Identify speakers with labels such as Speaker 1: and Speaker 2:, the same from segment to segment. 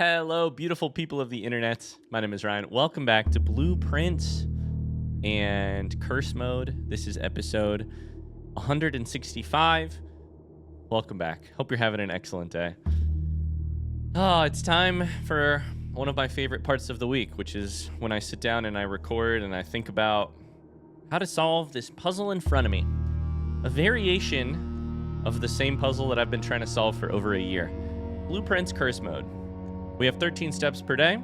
Speaker 1: Hello, beautiful people of the internet. My name is Ryan. Welcome back to Blueprints and Curse Mode. This is episode 165. Welcome back. Hope you're having an excellent day. Oh, it's time for one of my favorite parts of the week, which is when I sit down and I record and I think about how to solve this puzzle in front of me. A variation of the same puzzle that I've been trying to solve for over a year. Blueprints Curse Mode. We have 13 steps per day.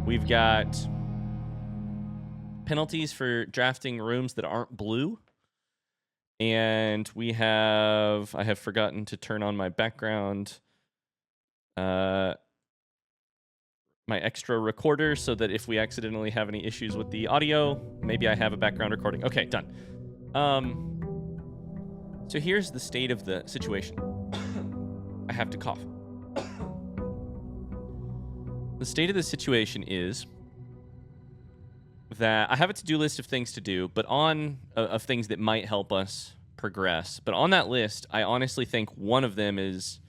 Speaker 1: We've got penalties for drafting rooms that aren't blue. And I have forgotten to turn on my background, my extra recorder, so that if we accidentally have any issues with the audio, maybe I have a background recording. Okay, done. So here's the state of the situation. I have to cough. The state of the situation is that I have a to-do list of things to do, but of things that might help us progress. But on that list, I honestly think one of them is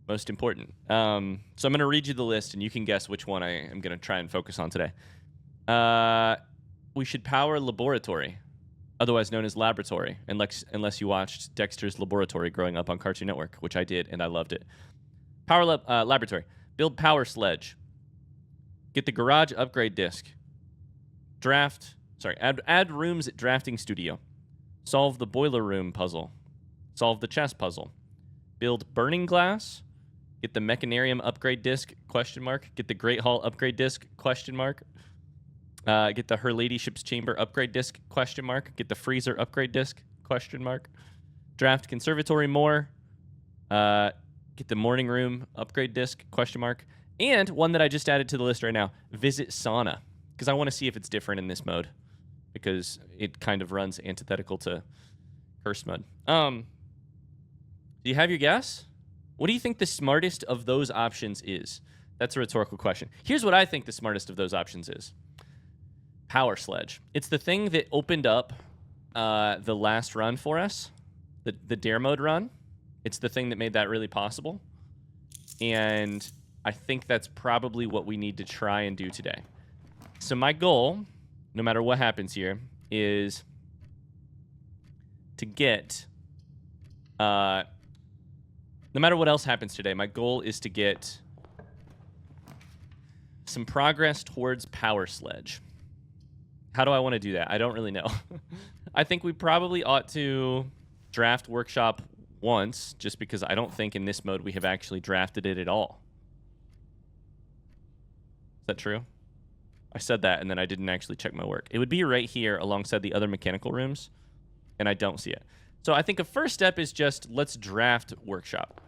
Speaker 1: most important. So I'm going to read you the list, and you can guess which one I am going to try and focus on today. We should power laboratory, otherwise known as laboratory, unless you watched Dexter's Laboratory growing up on Cartoon Network, which I did, and I loved it. Power laboratory. Build power sledge. Get the garage upgrade disc. Add rooms at drafting studio. Solve the boiler room puzzle. Solve the chess puzzle. Build burning glass. Get the mechanarium upgrade disc, ? Get the Great Hall upgrade disc, ? Get the Her Ladyship's Chamber upgrade disc, ? Get the freezer upgrade disc, ? Draft conservatory more. Get the morning room upgrade disc, ? And one that I just added to the list right now, visit sauna, because I want to see if it's different in this mode, because it kind of runs antithetical to curse mode. Do you have your guess? What do you think the smartest of those options is? That's a rhetorical question. Here's what I think the smartest of those options is. Power sledge. It's the thing that opened up the last run for us, the dare mode run. It's the thing that made that really possible. And I think that's probably what we need to try and do today. So my goal, no matter what happens here, is to get... no matter what else happens today, my goal is to get some progress towards power sledge. How do I want to do that? I don't really know. I think we probably ought to draft workshop once, just because I don't think in this mode we have actually drafted it at all. Is that true? I said that, and then I didn't actually check my work. It would be right here alongside the other mechanical rooms, and I don't see it. So I think a first step is just let's draft workshop.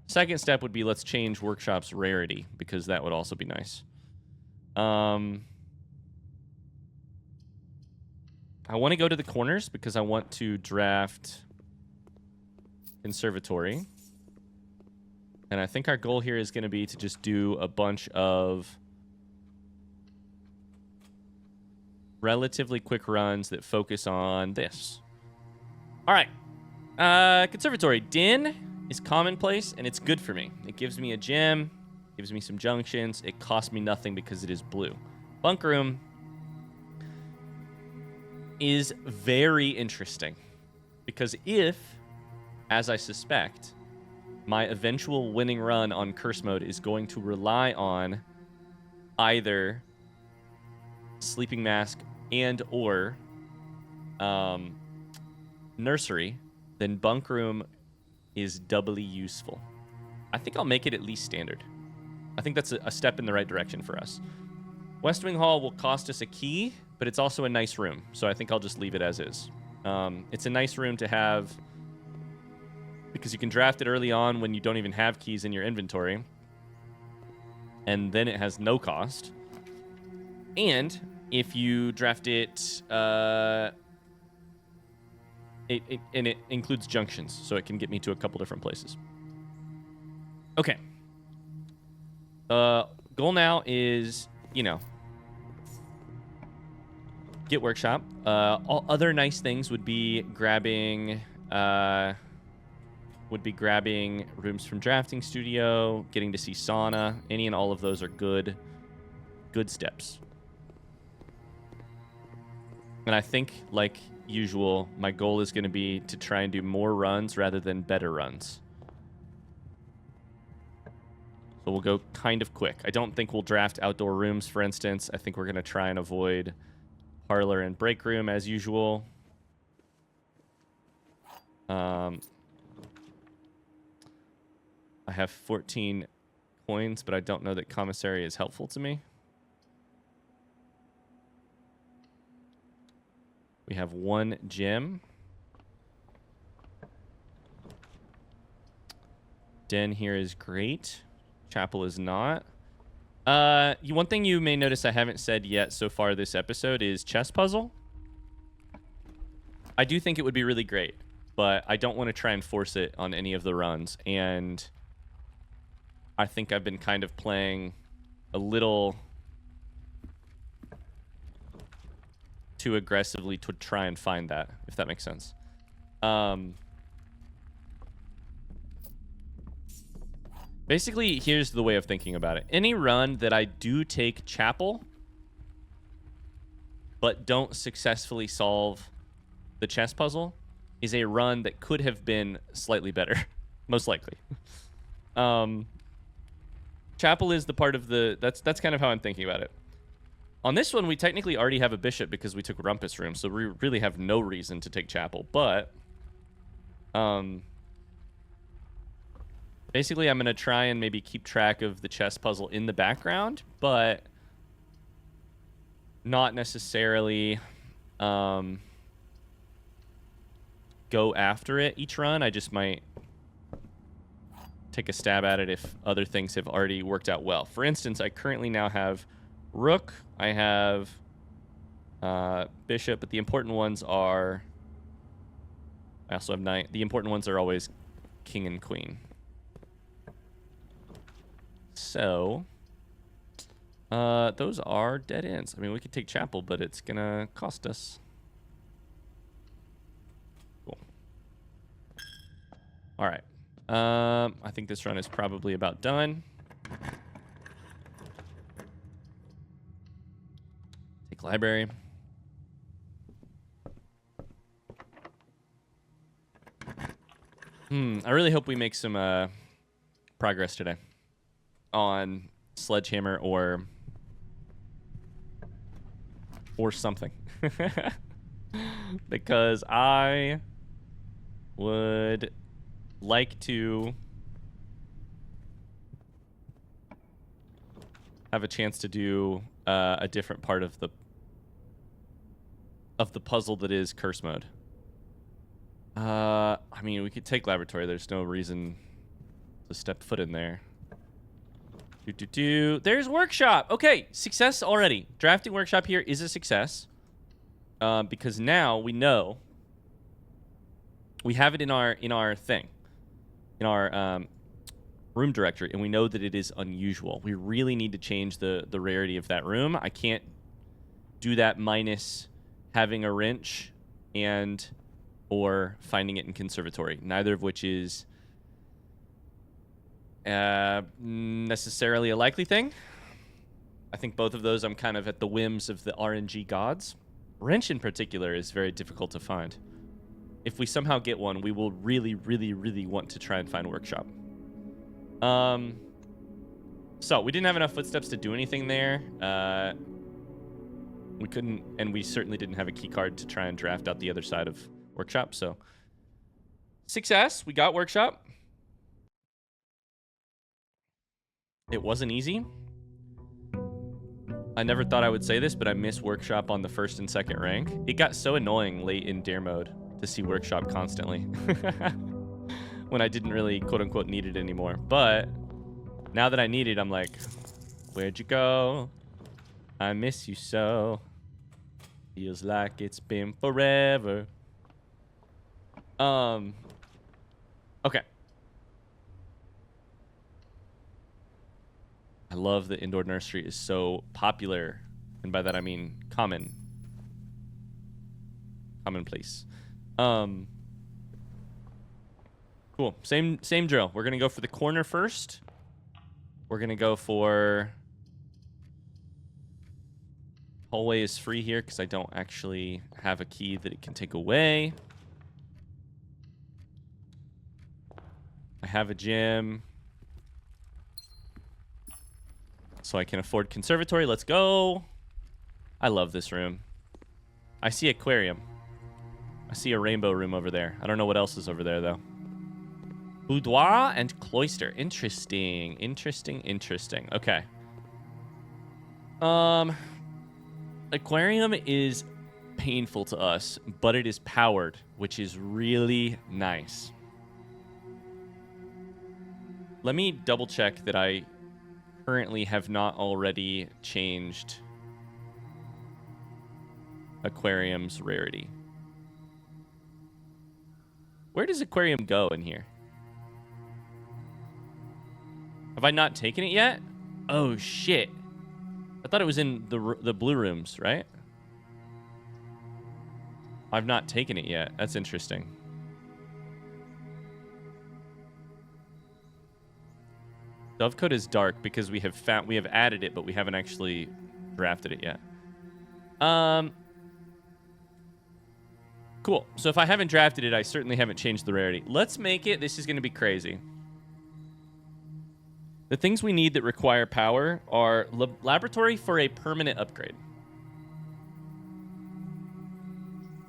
Speaker 1: Second step would be let's change workshop's rarity, because that would also be nice. I want to go to the corners because I want to draft conservatory. And I think our goal here is going to be to just do a bunch of relatively quick runs that focus on this. All right. Conservatory. Din is commonplace, and it's good for me. It gives me a gem, gives me some junctions. It costs me nothing because it is blue. Bunk room is very interesting because if, as I suspect, my eventual winning run on curse mode is going to rely on either sleeping mask and or nursery, then bunk room is doubly useful. I think I'll make it at least standard. I think that's a step in the right direction for us. West Wing Hall will cost us a key, but it's also a nice room, so I think I'll just leave it as is. It's a nice room to have because you can draft it early on when you don't even have keys in your inventory, and then it has no cost. And if you draft it, it includes junctions, so it can get me to a couple different places. Okay. Goal now is, get workshop. All other nice things would be grabbing would be grabbing rooms from drafting studio, getting to see sauna. Any and all of those are good steps. And I think, like usual, my goal is going to be to try and do more runs rather than better runs. So we'll go kind of quick. I don't think we'll draft outdoor rooms, for instance. I think we're going to try and avoid parlor and break room as usual. I have 14 coins, but I don't know that commissary is helpful to me. We have 1 gem. Den here is great. Chapel is not. One thing you may notice I haven't said yet so far this episode is chess puzzle. I do think it would be really great, but I don't want to try and force it on any of the runs. And I think I've been kind of playing a little too aggressively to try and find that, if that makes sense. Basically, here's the way of thinking about it. Any run that I do take chapel, but don't successfully solve the chess puzzle, is a run that could have been slightly better, most likely. Chapel is the part of the... That's kind of how I'm thinking about it. On this one, we technically already have a bishop because we took Rumpus Room, so we really have no reason to take chapel, but... basically, I'm going to try and maybe keep track of the chess puzzle in the background, but not necessarily go after it each run. I just might take a stab at it if other things have already worked out well. For instance, I currently now have Rook. I have Bishop, but the important ones are... I also have Knight. The important ones are always King and Queen. So, those are dead ends. I mean, we could take chapel, but it's going to cost us. Cool. All right. I think this run is probably about done. Take library. I really hope we make some progress today on Sledgehammer or something. Because I would like to have a chance to do a different part of the puzzle that is curse mode. I mean, we could take laboratory. There's no reason to step foot in there. There's workshop. Okay, success already. Drafting workshop here is a success. Because now we know we have it in our thing, in our room directory, and we know that it is unusual. We really need to change the rarity of that room. I can't do that minus having a wrench or finding it in conservatory, neither of which is necessarily a likely thing. I think both of those I'm kind of at the whims of the RNG gods. Wrench in particular is very difficult to find. If we somehow get one, we will really, really, really want to try and find workshop. So we didn't have enough footsteps to do anything there. We couldn't, and we certainly didn't have a key card to try and draft out the other side of workshop. So success, we got workshop. It wasn't easy. I never thought I would say this, but I miss workshop on the first and second rank. It got so annoying late in dare mode to see workshop constantly when I didn't really quote unquote need it anymore. But now that I need it, I'm like, where'd you go? I miss you so. Feels like it's been forever. Okay. I love that indoor nursery is so popular, and by that I mean commonplace. Cool. Same drill. We're going to go for the corner first. We're going to go for... Hallway is free here because I don't actually have a key that it can take away. I have a gym. So I can afford conservatory. Let's go. I love this room. I see aquarium. I see a rainbow room over there. I don't know what else is over there, though. Boudoir and cloister. Interesting. Interesting. Okay. Aquarium is painful to us, but it is powered, which is really nice. Let me double check that I currently have not already changed aquarium's rarity. Where does aquarium go in here? Have I not taken it yet? Oh, shit. I thought it was in the blue rooms, right? I've not taken it yet. That's interesting. Dovecoat is dark because we have added it, but we haven't actually drafted it yet. Cool. So if I haven't drafted it, I certainly haven't changed the rarity. Let's make it. This is going to be crazy. The things we need that require power are laboratory for a permanent upgrade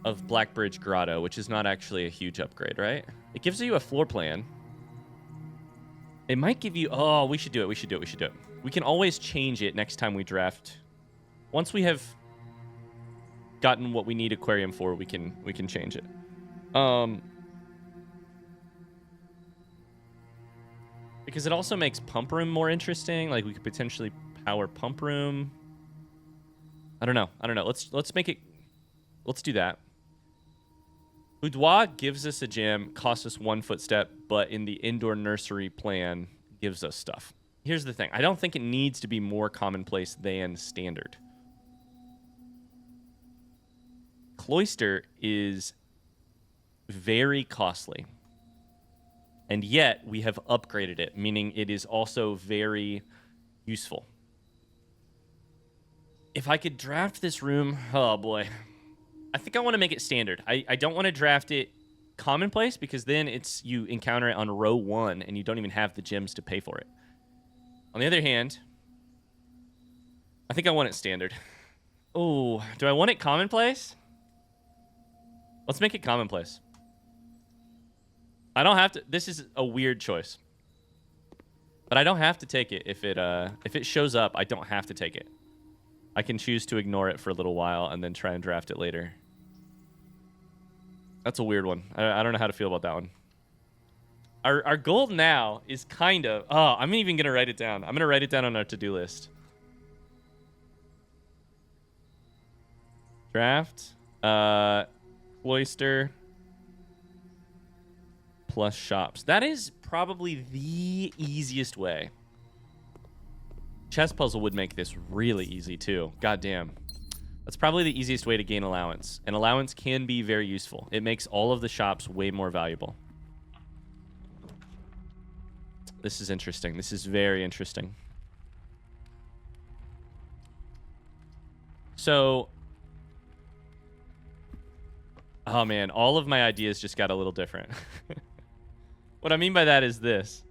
Speaker 1: of Blackbridge Grotto, which is not actually a huge upgrade, right? It gives you a floor plan. It might give you... Oh, we should do it. We can always change it next time we draft. Once we have gotten what we need aquarium for, we can change it. Because it also makes pump room more interesting. Like, we could potentially power pump room. I don't know. Let's make it... Let's do that. Boudoir gives us a gym, costs us 1 footstep, but in the indoor nursery plan gives us stuff. Here's the thing. I don't think it needs to be more commonplace than standard. Cloister is very costly. And yet, we have upgraded it, meaning it is also very useful. If I could draft this room... Oh, boy. I think I want to make it standard. I don't want to draft it commonplace, because then you encounter it on row 1, and you don't even have the gems to pay for it. On the other hand, I think I want it standard. Oh, do I want it commonplace? Let's make it commonplace. I don't have to... This is a weird choice. But I don't have to take it. If it shows up, I don't have to take it. I can choose to ignore it for a little while and then try and draft it later. That's a weird one. I don't know how to feel about that one. Our goal now is kind of... Oh, I'm even going to write it down. I'm going to write it down on our to-do list. Draft. Cloister. Plus shops. That is probably the easiest way. Chess puzzle would make this really easy too. God damn. That's probably the easiest way to gain allowance. And allowance can be very useful. It makes all of the shops way more valuable. This is interesting. This is very interesting. So... Oh man, all of my ideas just got a little different. What I mean by that is this.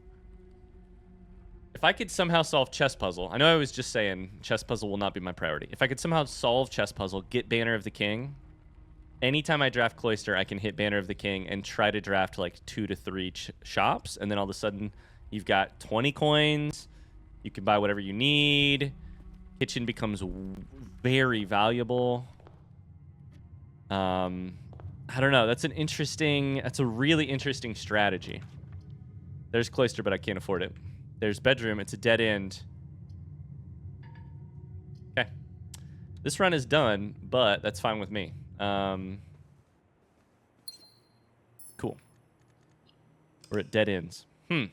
Speaker 1: If I could somehow solve chess puzzle, I know I was just saying chess puzzle will not be my priority. If I could somehow solve chess puzzle, get Banner of the King, anytime I draft Cloister, I can hit Banner of the King and try to draft like 2 to 3 shops, and then all of a sudden you've got 20 coins, you can buy whatever you need, kitchen becomes very valuable. I don't know, that's a really interesting strategy. There's Cloister, but I can't afford it. There's bedroom. It's a dead end. Okay. This run is done, but that's fine with me. Cool. We're at dead ends. I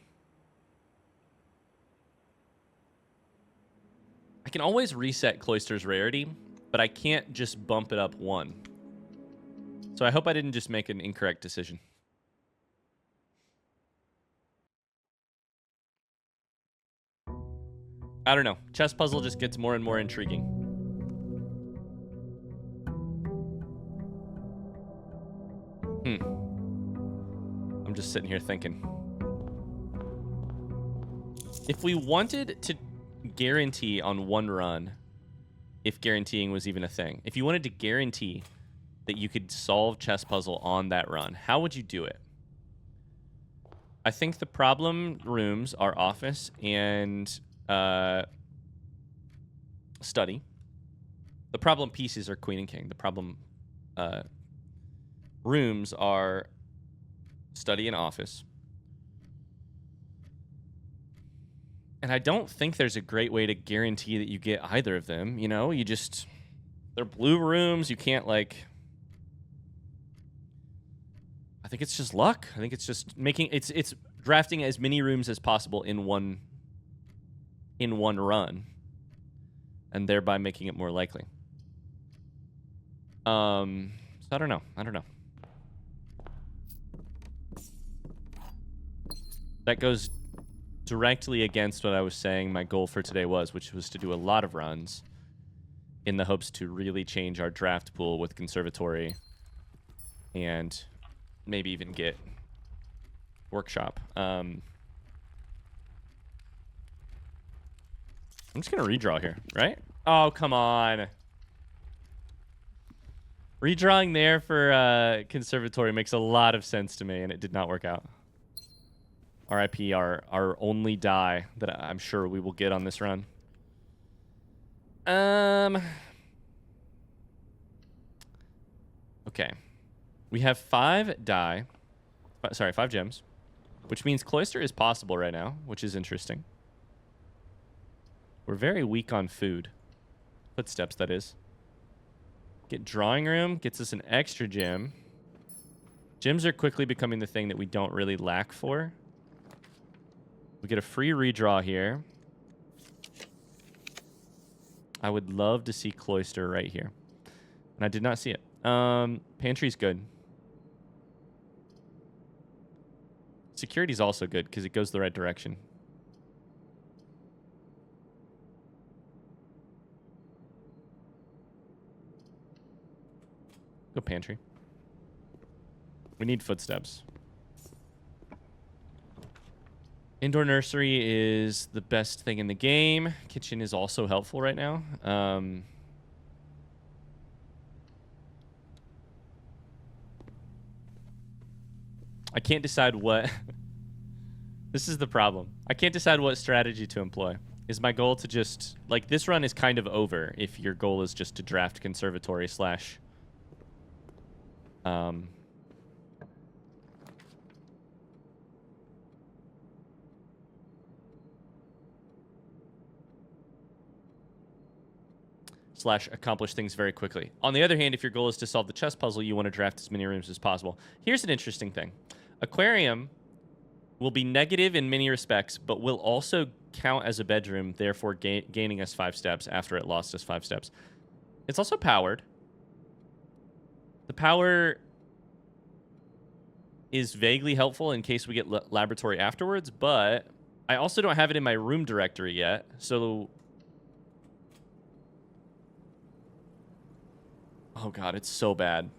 Speaker 1: can always reset Cloister's rarity, but I can't just bump it up 1. So I hope I didn't just make an incorrect decision. I don't know. Chess puzzle just gets more and more intriguing. I'm just sitting here thinking. If we wanted to guarantee on one run, if guaranteeing was even a thing, if you wanted to guarantee that you could solve chess puzzle on that run, how would you do it? I think the problem rooms are office and study. The problem pieces are queen and king. The problem rooms are study and office. And I don't think there's a great way to guarantee that you get either of them. You know, you just... They're blue rooms. You can't, like... I think it's just luck. I think it's just making... It's drafting as many rooms as possible in one run. And thereby making it more likely. So I don't know. That goes directly against what I was saying my goal for today was, which was to do a lot of runs in the hopes to really change our draft pool with conservatory and maybe even get workshop. I'm just going to redraw here, right? Oh, come on. Redrawing there for conservatory makes a lot of sense to me, and it did not work out. RIP, our only die that I'm sure we will get on this run. Okay. We have 5 die. Sorry, 5 gems. Which means Cloister is possible right now, which is interesting. We're very weak on food. Footsteps, that is. Get Drawing Room. Gets us an extra gem. Gems are quickly becoming the thing that we don't really lack for. We get a free redraw here. I would love to see Cloister right here. And I did not see it. Pantry's good. Security's also good because it goes the right direction. Go Pantry. We need footsteps. Indoor nursery is the best thing in the game. Kitchen is also helpful right now. I can't decide what... This is the problem. I can't decide what strategy to employ. Is my goal to just... Like, this run is kind of over if your goal is just to draft conservatory slash... slash accomplish things very quickly. On the other hand, if your goal is to solve the chess puzzle, you want to draft as many rooms as possible. Here's an interesting thing. Aquarium will be negative in many respects, but will also count as a bedroom, therefore gaining us 5 steps after it lost us 5 steps. It's also powered. The power is vaguely helpful in case we get laboratory afterwards, but I also don't have it in my room directory yet, so... Oh god, it's so bad.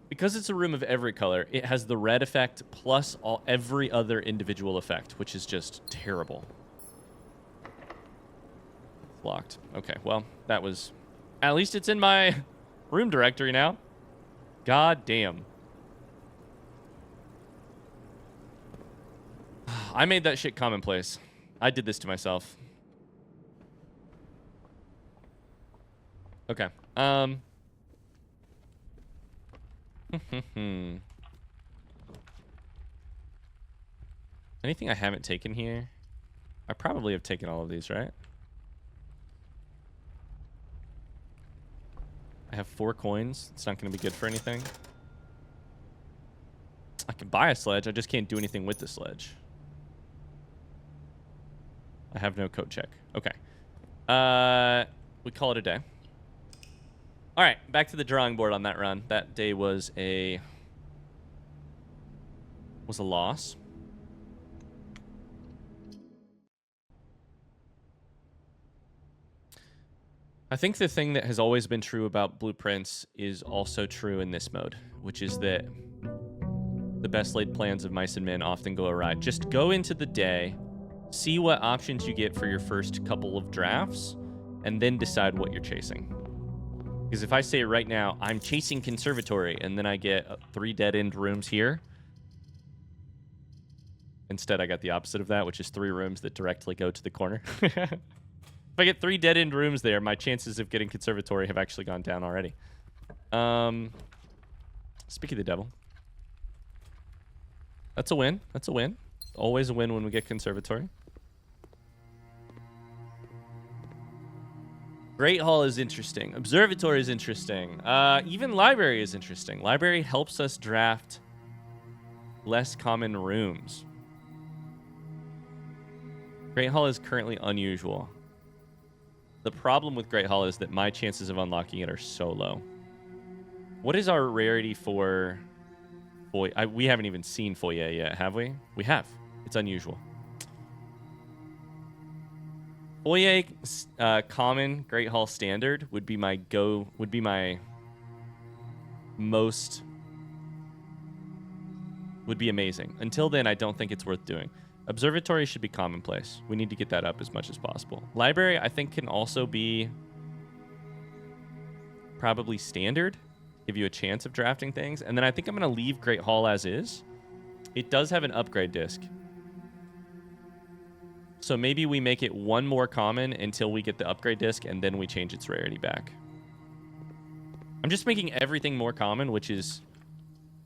Speaker 1: Because it's a room of every color, it has the red effect plus every other individual effect, which is just terrible. It's locked. Okay, well, that was... At least it's in my room directory now. God damn. I made that shit commonplace. I did this to myself. Okay. Anything I haven't taken here? I probably have taken all of these, right? I have 4 coins. It's not going to be good for anything. I can buy a sledge. I just can't do anything with the sledge. I have no coat check. Okay. We call it a day. All right, back to the drawing board on that run. That day was a loss. I think the thing that has always been true about blueprints is also true in this mode, which is that the best laid plans of mice and men often go awry. Just go into the day, see what options you get for your first couple of drafts, and then decide what you're chasing. Because if I say right now, I'm chasing conservatory, and then I get 3 dead-end rooms here, instead I got the opposite of that, which is 3 rooms that directly go to the corner. If I get 3 dead-end rooms there, my chances of getting conservatory have actually gone down already. Speak of the devil. That's a win. That's a win. Always a win when we get conservatory. Great Hall is interesting. Observatory is interesting. Even library is interesting. Library helps us draft less common rooms. Great Hall is currently unusual. The problem with Great Hall is that my chances of unlocking it are so low. What is our rarity for foyer? We haven't even seen foyer yet, have we? We have. It's unusual. Foyer common Great Hall standard would be my would be amazing. Until then, I don't think it's worth doing. Observatory should be commonplace. We need to get that up as much as possible. Library, I think, can also be probably standard. Give you a chance of drafting things. And then I think I'm going to leave Great Hall as is. It does have an upgrade disc. So maybe we make it 1 more common until we get the upgrade disc, and then we change its rarity back. I'm just making everything more common, which is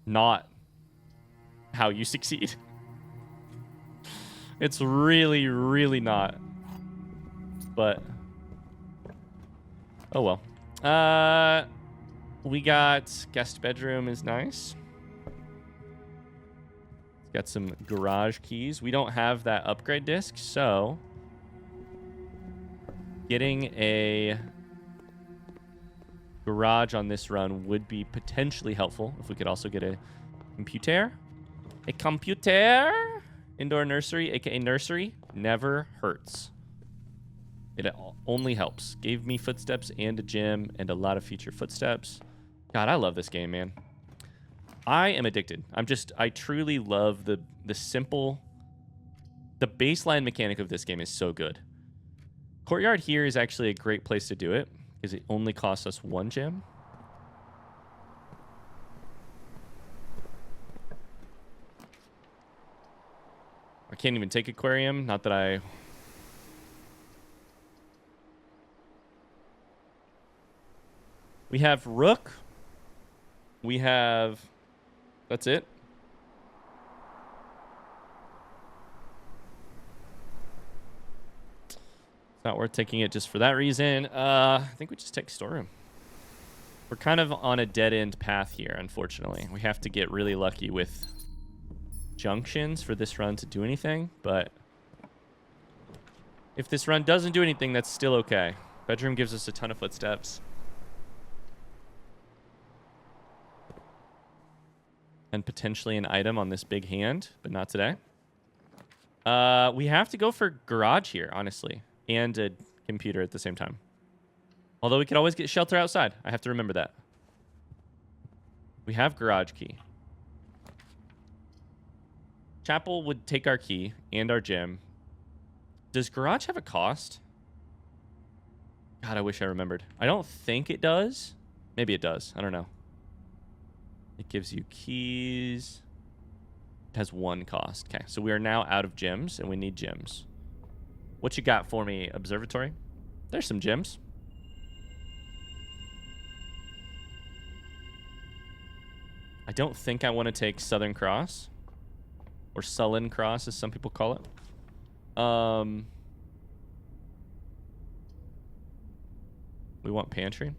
Speaker 1: not how you succeed. It's really, really not. But, oh well. We got guest bedroom is nice. It's got some garage keys. We don't have that upgrade disc, so getting a garage on this run would be potentially helpful if we could also get a computer. A computer! Indoor nursery, aka nursery, never hurts. It only helps. Gave me footsteps and a gym and a lot of future footsteps. God, I love this game, man. I am addicted. I truly love the baseline mechanic of this game is so good. Courtyard here is actually a great place to do it because it only costs us 1 gem. I can't even take aquarium. Not that I... We have rook. We have... That's it. It's not worth taking it just for that reason. I think we just take storeroom. We're kind of on a dead-end path here, unfortunately. We have to get really lucky with junctions for this run to do anything, but if this run doesn't do anything, that's still okay. Bedroom gives us a ton of footsteps. And potentially an item on this big hand, but not today. We have to go for garage here, honestly, and a computer at the same time. Although we could always get shelter outside. I have to remember that. We have garage key. Chapel would take our key and our gym. Does garage have a cost? God, I wish I remembered. I don't think it does. Maybe it does. I don't know. It gives you keys. It has 1 cost. Okay, so we are now out of gems, and we need gems. What you got for me, observatory? There's some gems. I don't think I want to take Southern Cross. Or Sullen Cross, as some people call it. We want pantry.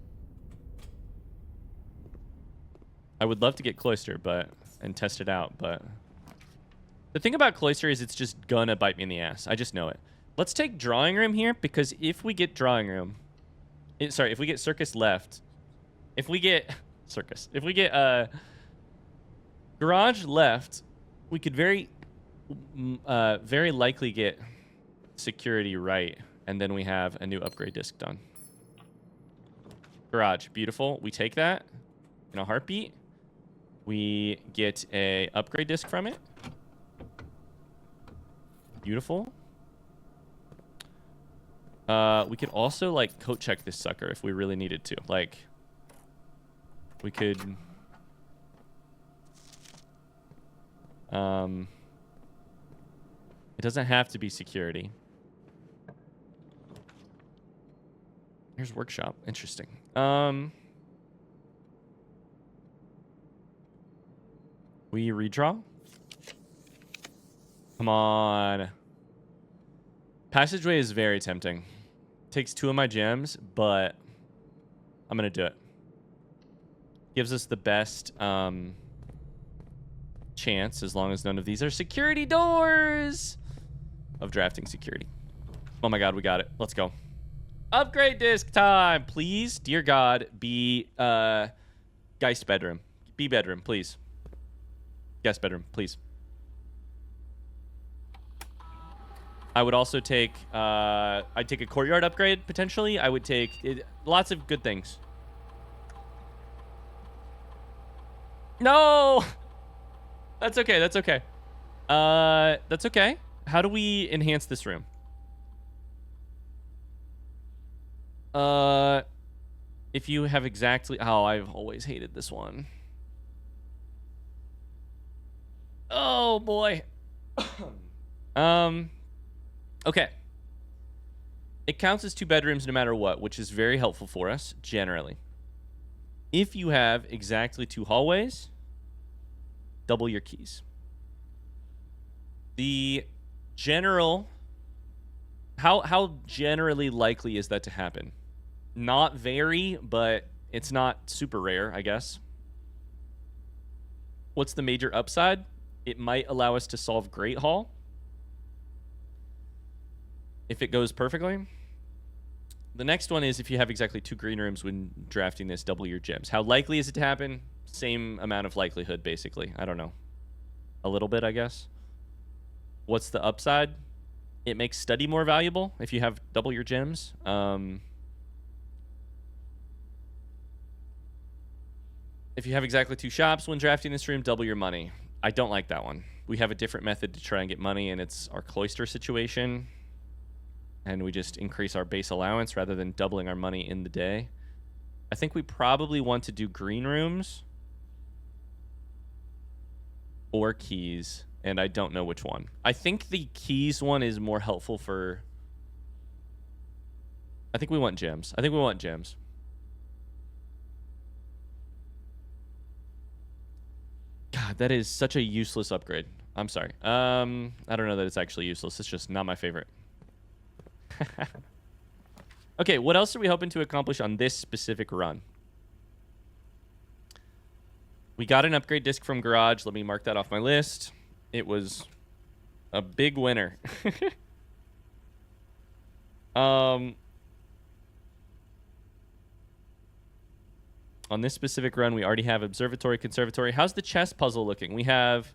Speaker 1: I would love to get cloister, and test it out, but the thing about cloister is it's just gonna bite me in the ass. I just know it. Let's take drawing room here, because if we get drawing room, if we get circus left, if we get garage left, we could very likely get security right, and then we have a new upgrade disc done. Garage. Beautiful. We take that in a heartbeat. We get a upgrade disc from it. Beautiful. We could also, like, coat check this sucker if we really needed to. Like, we could... It doesn't have to be security. Here's workshop. Interesting. We redraw. Come on. Passageway is very tempting. Takes 2 of my gems, but I'm gonna do it. Gives us the best chance, as long as none of these are security doors, of drafting security. Oh my god, we got it. Let's go. Upgrade disc time, please. Dear God, be Geist bedroom. Be bedroom, please. Guest bedroom, please. I would also take I'd take a courtyard upgrade potentially. I would take lots of good things. No. That's okay. That's okay. That's okay. How do we enhance this room? If you have exactly... Oh, I've always hated this one. Oh, boy. Okay. It counts as 2 bedrooms no matter what, which is very helpful for us, generally. If you have exactly 2 hallways, double your keys. The general... How generally likely is that to happen? Not very, but it's not super rare, I guess. What's the major upside? It might allow us to solve Great Hall. If it goes perfectly. The next one is if you have exactly 2 green rooms when drafting this, double your gems. How likely is it to happen? Same amount of likelihood, basically. I don't know. A little bit, I guess. What's the upside? It makes study more valuable if you have double your gems. If you have exactly 2 shops when drafting this room, double your money. I don't like that one. We have a different method to try and get money, and it's our cloister situation. And we just increase our base allowance rather than doubling our money in the day. I think we probably want to do green rooms or keys, and I don't know which one. I think the keys one is more helpful for... I think we want gems. I think we want gems. God, that is such a useless upgrade. I'm sorry. I don't know that it's actually useless. It's just not my favorite. Okay, what else are we hoping to accomplish on this specific run? We got an upgrade disc from Garage. Let me mark that off my list. It was a big winner. On this specific run, we already have Observatory, Conservatory. How's the chess puzzle looking? We have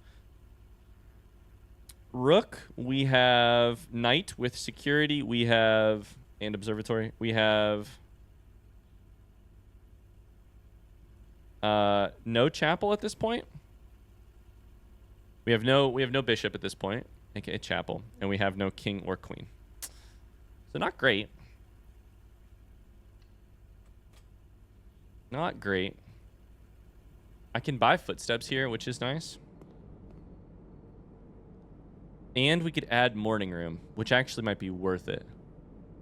Speaker 1: Rook. We have Knight with Security. We have... And Observatory. We have... no Chapel at this point. We have no Bishop at this point, aka Chapel. And we have no King or Queen. So not great. Not great. I can buy footsteps here, which is nice. And we could add morning room, which actually might be worth it.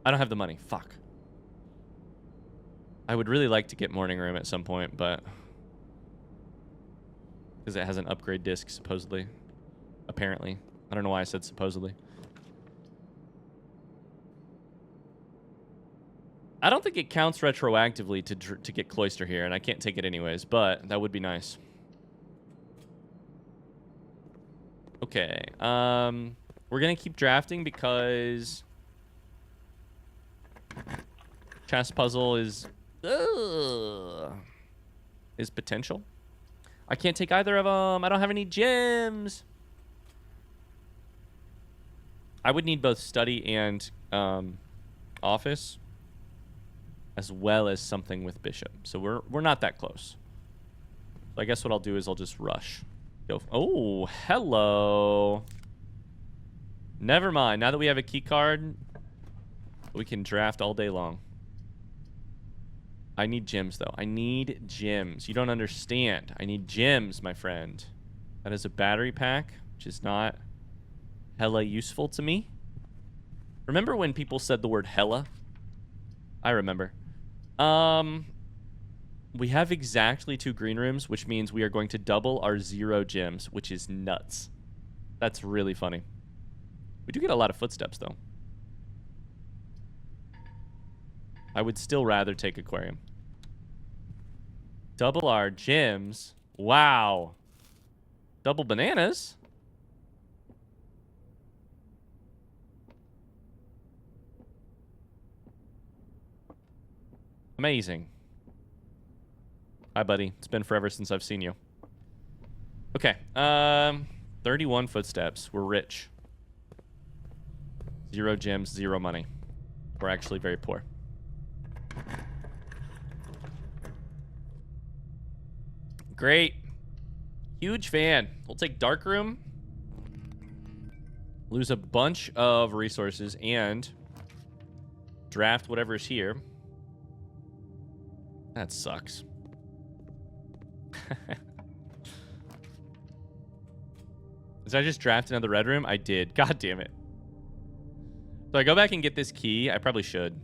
Speaker 1: I don't have the money. Fuck. I would really like to get morning room at some point, but... Because it has an upgrade disc, supposedly. Apparently. I don't know why I said supposedly. I don't think it counts retroactively to get Cloister here, and I can't take it anyways, but that would be nice. Okay. We're going to keep drafting because... Chess puzzle is potential. I can't take either of them. I don't have any gems. I would need both study and office. as well as something with bishop. So we're not that close. So I guess what I'll do is I'll just rush. Go. Oh, hello. Never mind. Now that we have a key card, we can draft all day long. I need gems, though. I need gems. You don't understand. I need gems, my friend. That is a battery pack, which is not hella useful to me. Remember when people said the word hella? I remember. We have exactly 2 green rooms, which means we are going to double our 0 gems, which is nuts. That's really funny. We do get a lot of footsteps, though. I would still rather take aquarium. Double our gems. Wow. Double bananas. Amazing. Hi, buddy. It's been forever since I've seen you. Okay. 31 footsteps. We're rich. 0 gems, 0 money. We're actually very poor. Great. Huge fan. We'll take dark room. Lose a bunch of resources and draft whatever's here. That sucks. Did I just draft another red room? I did. God damn it. So I go back and get this key. I probably should.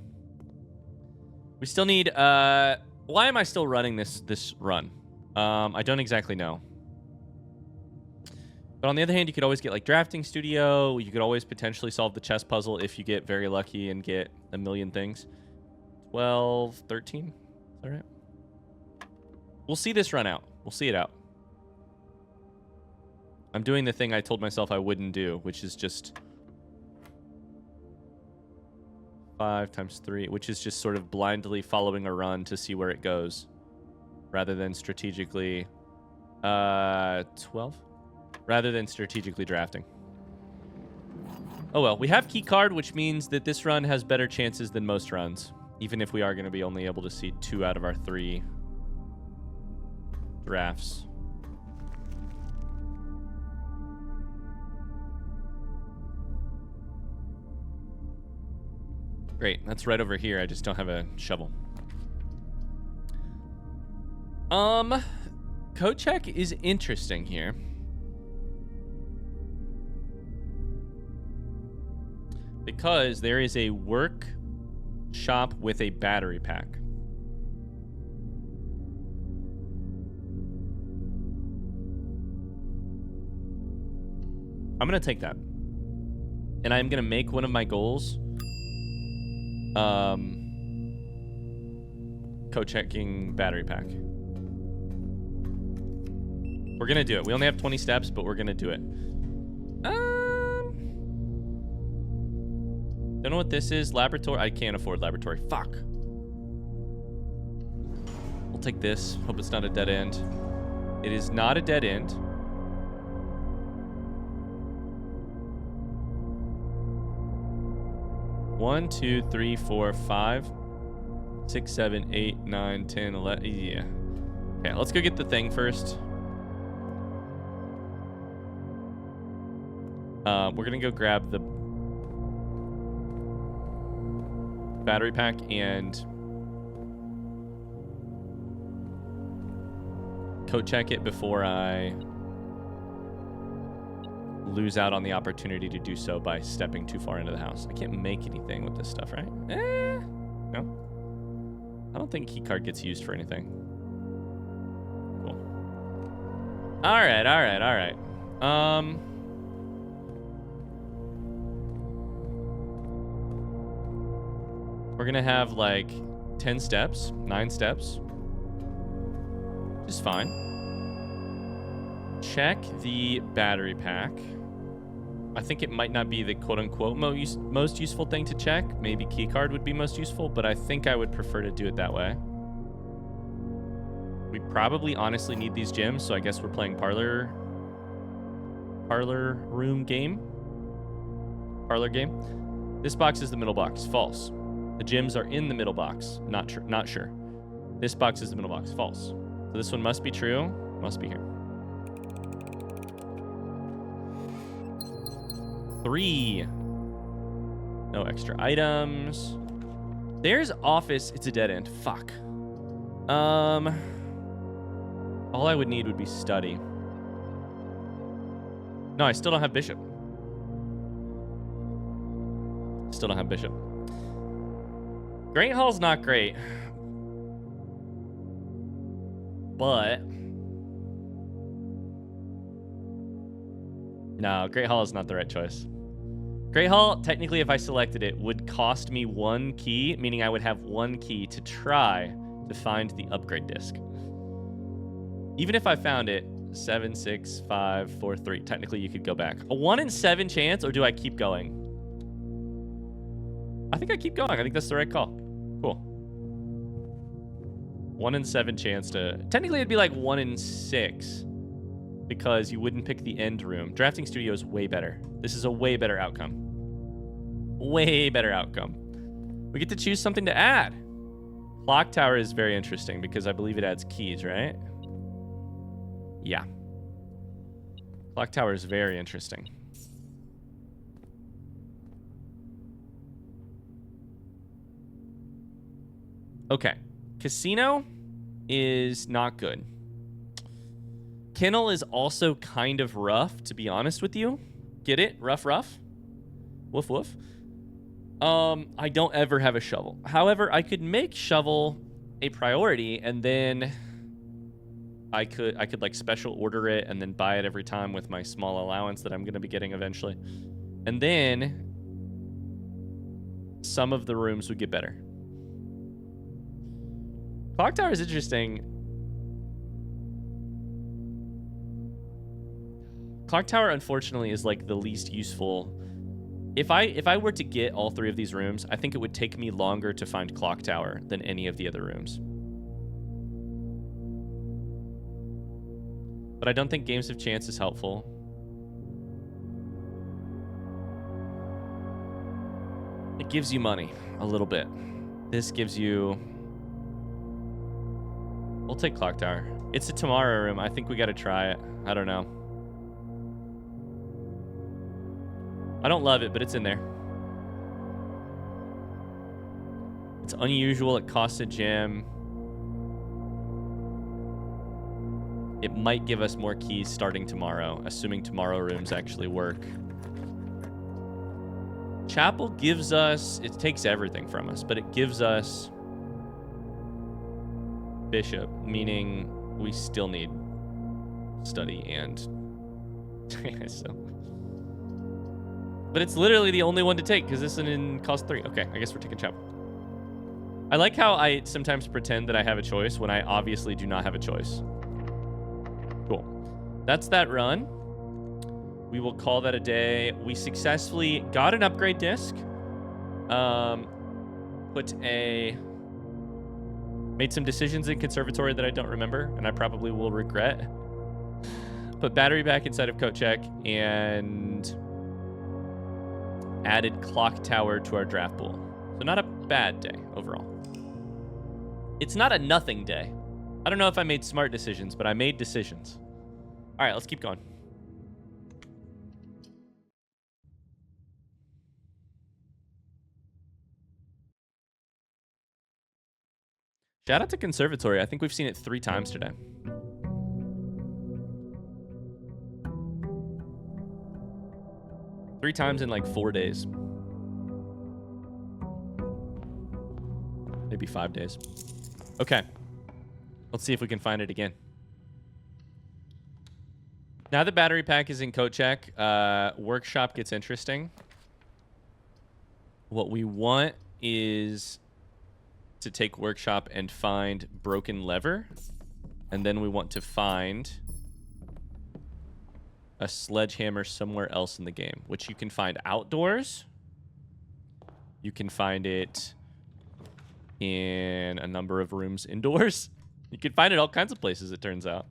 Speaker 1: We still need... why am I still running this run? I don't exactly know. But on the other hand, you could always get like drafting studio. You could always potentially solve the chess puzzle if you get very lucky and get a million things. 12, 13. Is that right? We'll see this run out. We'll see it out. I'm doing the thing I told myself I wouldn't do, which is just 5 times 3, which is just sort of blindly following a run to see where it goes, rather than strategically 12, rather than strategically drafting. Oh well, we have key card, which means that this run has better chances than most runs, even if we are going to be only able to see 2 out of our 3 drafts. Great, that's right over here. I just don't have a shovel. Code check is interesting here. Because there is a workshop with a battery pack. I'm going to take that. And I'm going to make one of my goals code checking battery pack. We're going to do it. We only have 20 steps, but we're going to do it. Don't know what this is. Laboratory. I can't afford laboratory. Fuck. We'll take this. Hope it's not a dead end. It is not a dead end. One, 2, 3, 4, 5, 6, 7, 8, 9, 10, 11. Yeah. Okay, let's go get the thing first. We're gonna go grab the battery pack and code check it before I lose out on the opportunity to do so by stepping too far into the house. I can't make anything with this stuff, right? No. I don't think keycard gets used for anything. Cool. All right. We're gonna have like 10 steps, 9 steps. Which is fine. Check the battery pack. I think it might not be the quote-unquote most useful thing to check. Maybe keycard would be most useful, but I think I would prefer to do it that way. We probably honestly need these gems, so I guess we're playing parlor room game. Parlor game. This box is the middle box. False. The gems are in the middle box. Not sure. This box is the middle box. False. So this one must be true. Must be here. 3. No extra items. There's office. It's a dead end. Fuck. All I would need would be study. No, I still don't have bishop. Still don't have bishop. Great Hall's not great. But no, Great Hall is not the right choice. Great Hall, technically, if I selected it, would cost me 1 key, meaning I would have 1 key to try to find the upgrade disc. Even if I found it, 7, 6, 5, 4, 3. Technically, you could go back. A 1 in 7 chance, or do I keep going? I think I keep going. I think that's the right call. Cool. 1 in 7 chance to... Technically, it'd be like 1 in 6. Because you wouldn't pick the end room. Drafting Studio is way better. This is a way better outcome. Way better outcome. We get to choose something to add. Clock Tower is very interesting because I believe it adds keys, right? Yeah. Clock Tower is very interesting. Okay. Casino is not good. Kennel is also kind of rough, to be honest with you. Get it? Rough, rough? Woof, woof. I don't ever have a shovel. However, I could make shovel a priority, and then I could like special order it and then buy it every time with my small allowance that I'm going to be getting eventually. And then some of the rooms would get better. Clock Tower is interesting. Clock Tower, unfortunately, is like the least useful. If I were to get all 3 of these rooms, I think it would take me longer to find Clock Tower than any of the other rooms. But I don't think Games of Chance is helpful. It gives you money a little bit. This gives you... We'll take Clock Tower. It's a tomorrow room. I think we got to try it. I don't know. I don't love it, but it's in there. It's unusual. It costs a gem. It might give us more keys starting tomorrow, assuming tomorrow rooms actually work. Chapel gives us... It takes everything from us, but it gives us... Bishop, meaning we still need study and... so... But it's literally the only one to take, because this one costs 3. Okay, I guess we're taking Chapel. I like how I sometimes pretend that I have a choice when I obviously do not have a choice. Cool. That's that run. We will call that a day. We successfully got an upgrade disc. Made some decisions in Conservatory that I don't remember, and I probably will regret. Put battery back inside of coat check, and... added Clock Tower to our draft pool. So not a bad day overall. It's not a nothing day. I don't know if I made smart decisions, but I made decisions. All right, let's keep going. Shout out to Conservatory. I think we've seen it 3 times today. Three times in like 4 days. Maybe 5 days. Okay. Let's see if we can find it again. Now the battery pack is in coat check. Workshop gets interesting. What we want is to take workshop and find broken lever. And then we want to find a sledgehammer somewhere else in the game, which you can find outdoors. You can find it in a number of rooms indoors. You can find it all kinds of places, it turns out.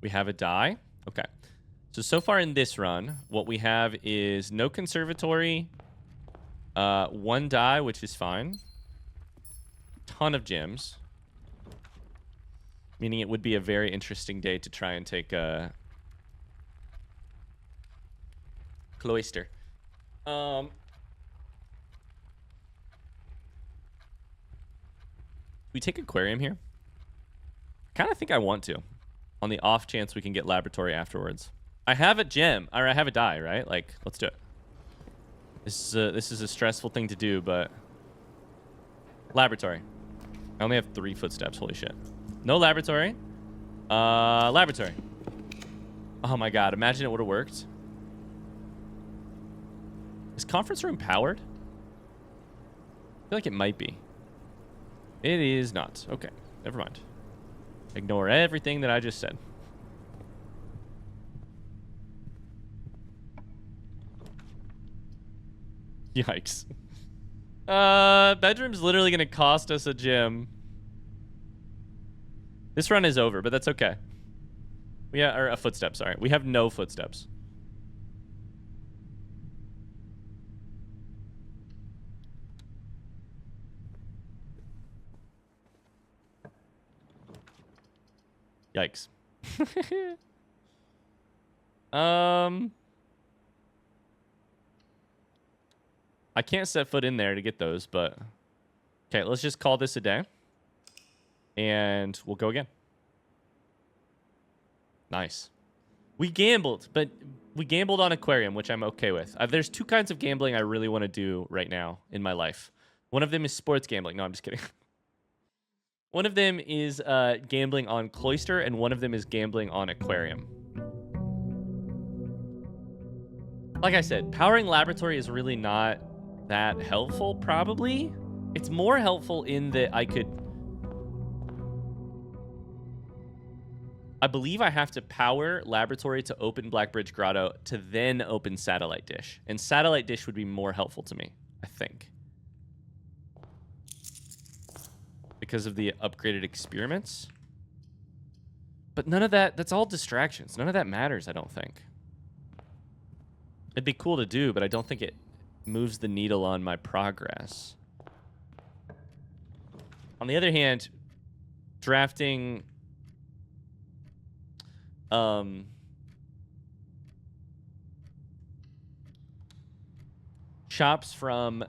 Speaker 1: We have a die. Okay. So far in this run, what we have is no conservatory, 1 die, which is fine. Ton of gems. Meaning it would be a very interesting day to try and take a cloister. We take aquarium here? Kind of think I want to. On the off chance we can get laboratory afterwards. I have a gem, or I have a die, right? Like, let's do it. This is a stressful thing to do, but laboratory. I only have 3 footsteps. Holy shit. No laboratory. Laboratory. Oh my god! Imagine it would have worked. Is conference room powered? I feel like it might be. It is not. Okay, never mind. Ignore everything that I just said. Yikes. Bedroom's literally gonna cost us a gym. This run is over, but that's okay. Or a footstep, sorry. We have no footsteps. Yikes. I can't set foot in there to get those, but... Okay, let's just call this a day. And we'll go again. Nice. We gambled, but we gambled on aquarium, which I'm okay with. There's 2 kinds of gambling I really want to do right now in my life. One of them is sports gambling. No, I'm just kidding. One of them is gambling on cloister, and one of them is gambling on aquarium. Like I said, powering laboratory is really not that helpful, probably. It's more helpful in that I believe I have to power laboratory to open Blackbridge Grotto to then open Satellite Dish. And Satellite Dish would be more helpful to me, I think. Because of the upgraded experiments. But none of that's all distractions. None of that matters, I don't think. It'd be cool to do, but I don't think it moves the needle on my progress. On the other hand, drafting shops from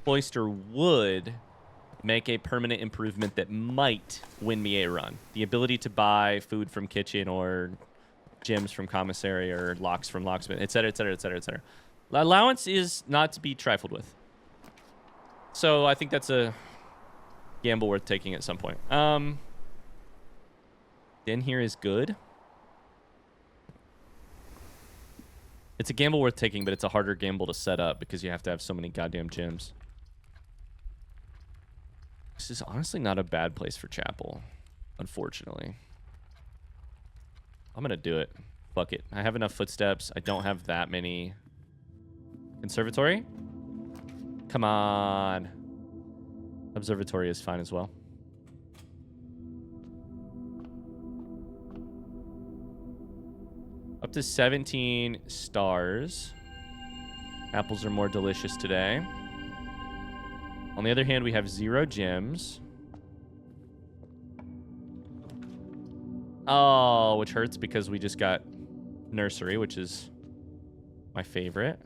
Speaker 1: cloister would make a permanent improvement that might win me a run. The ability to buy food from kitchen or gems from commissary or locks from locksmith, etc., etc., etc., etc. Allowance is not to be trifled with. So I think that's a gamble worth taking at some point. Den here is good. It's a gamble worth taking, but it's a harder gamble to set up because you have to have so many goddamn gems. This is honestly not a bad place for chapel, unfortunately. I'm gonna do it. Fuck it. I have enough footsteps. I don't have that many. Conservatory? Come on. Observatory is fine as well. Up to 17 stars. Apples are more delicious today. On the other hand, we have 0 gems. Oh, which hurts because we just got nursery, which is my favorite.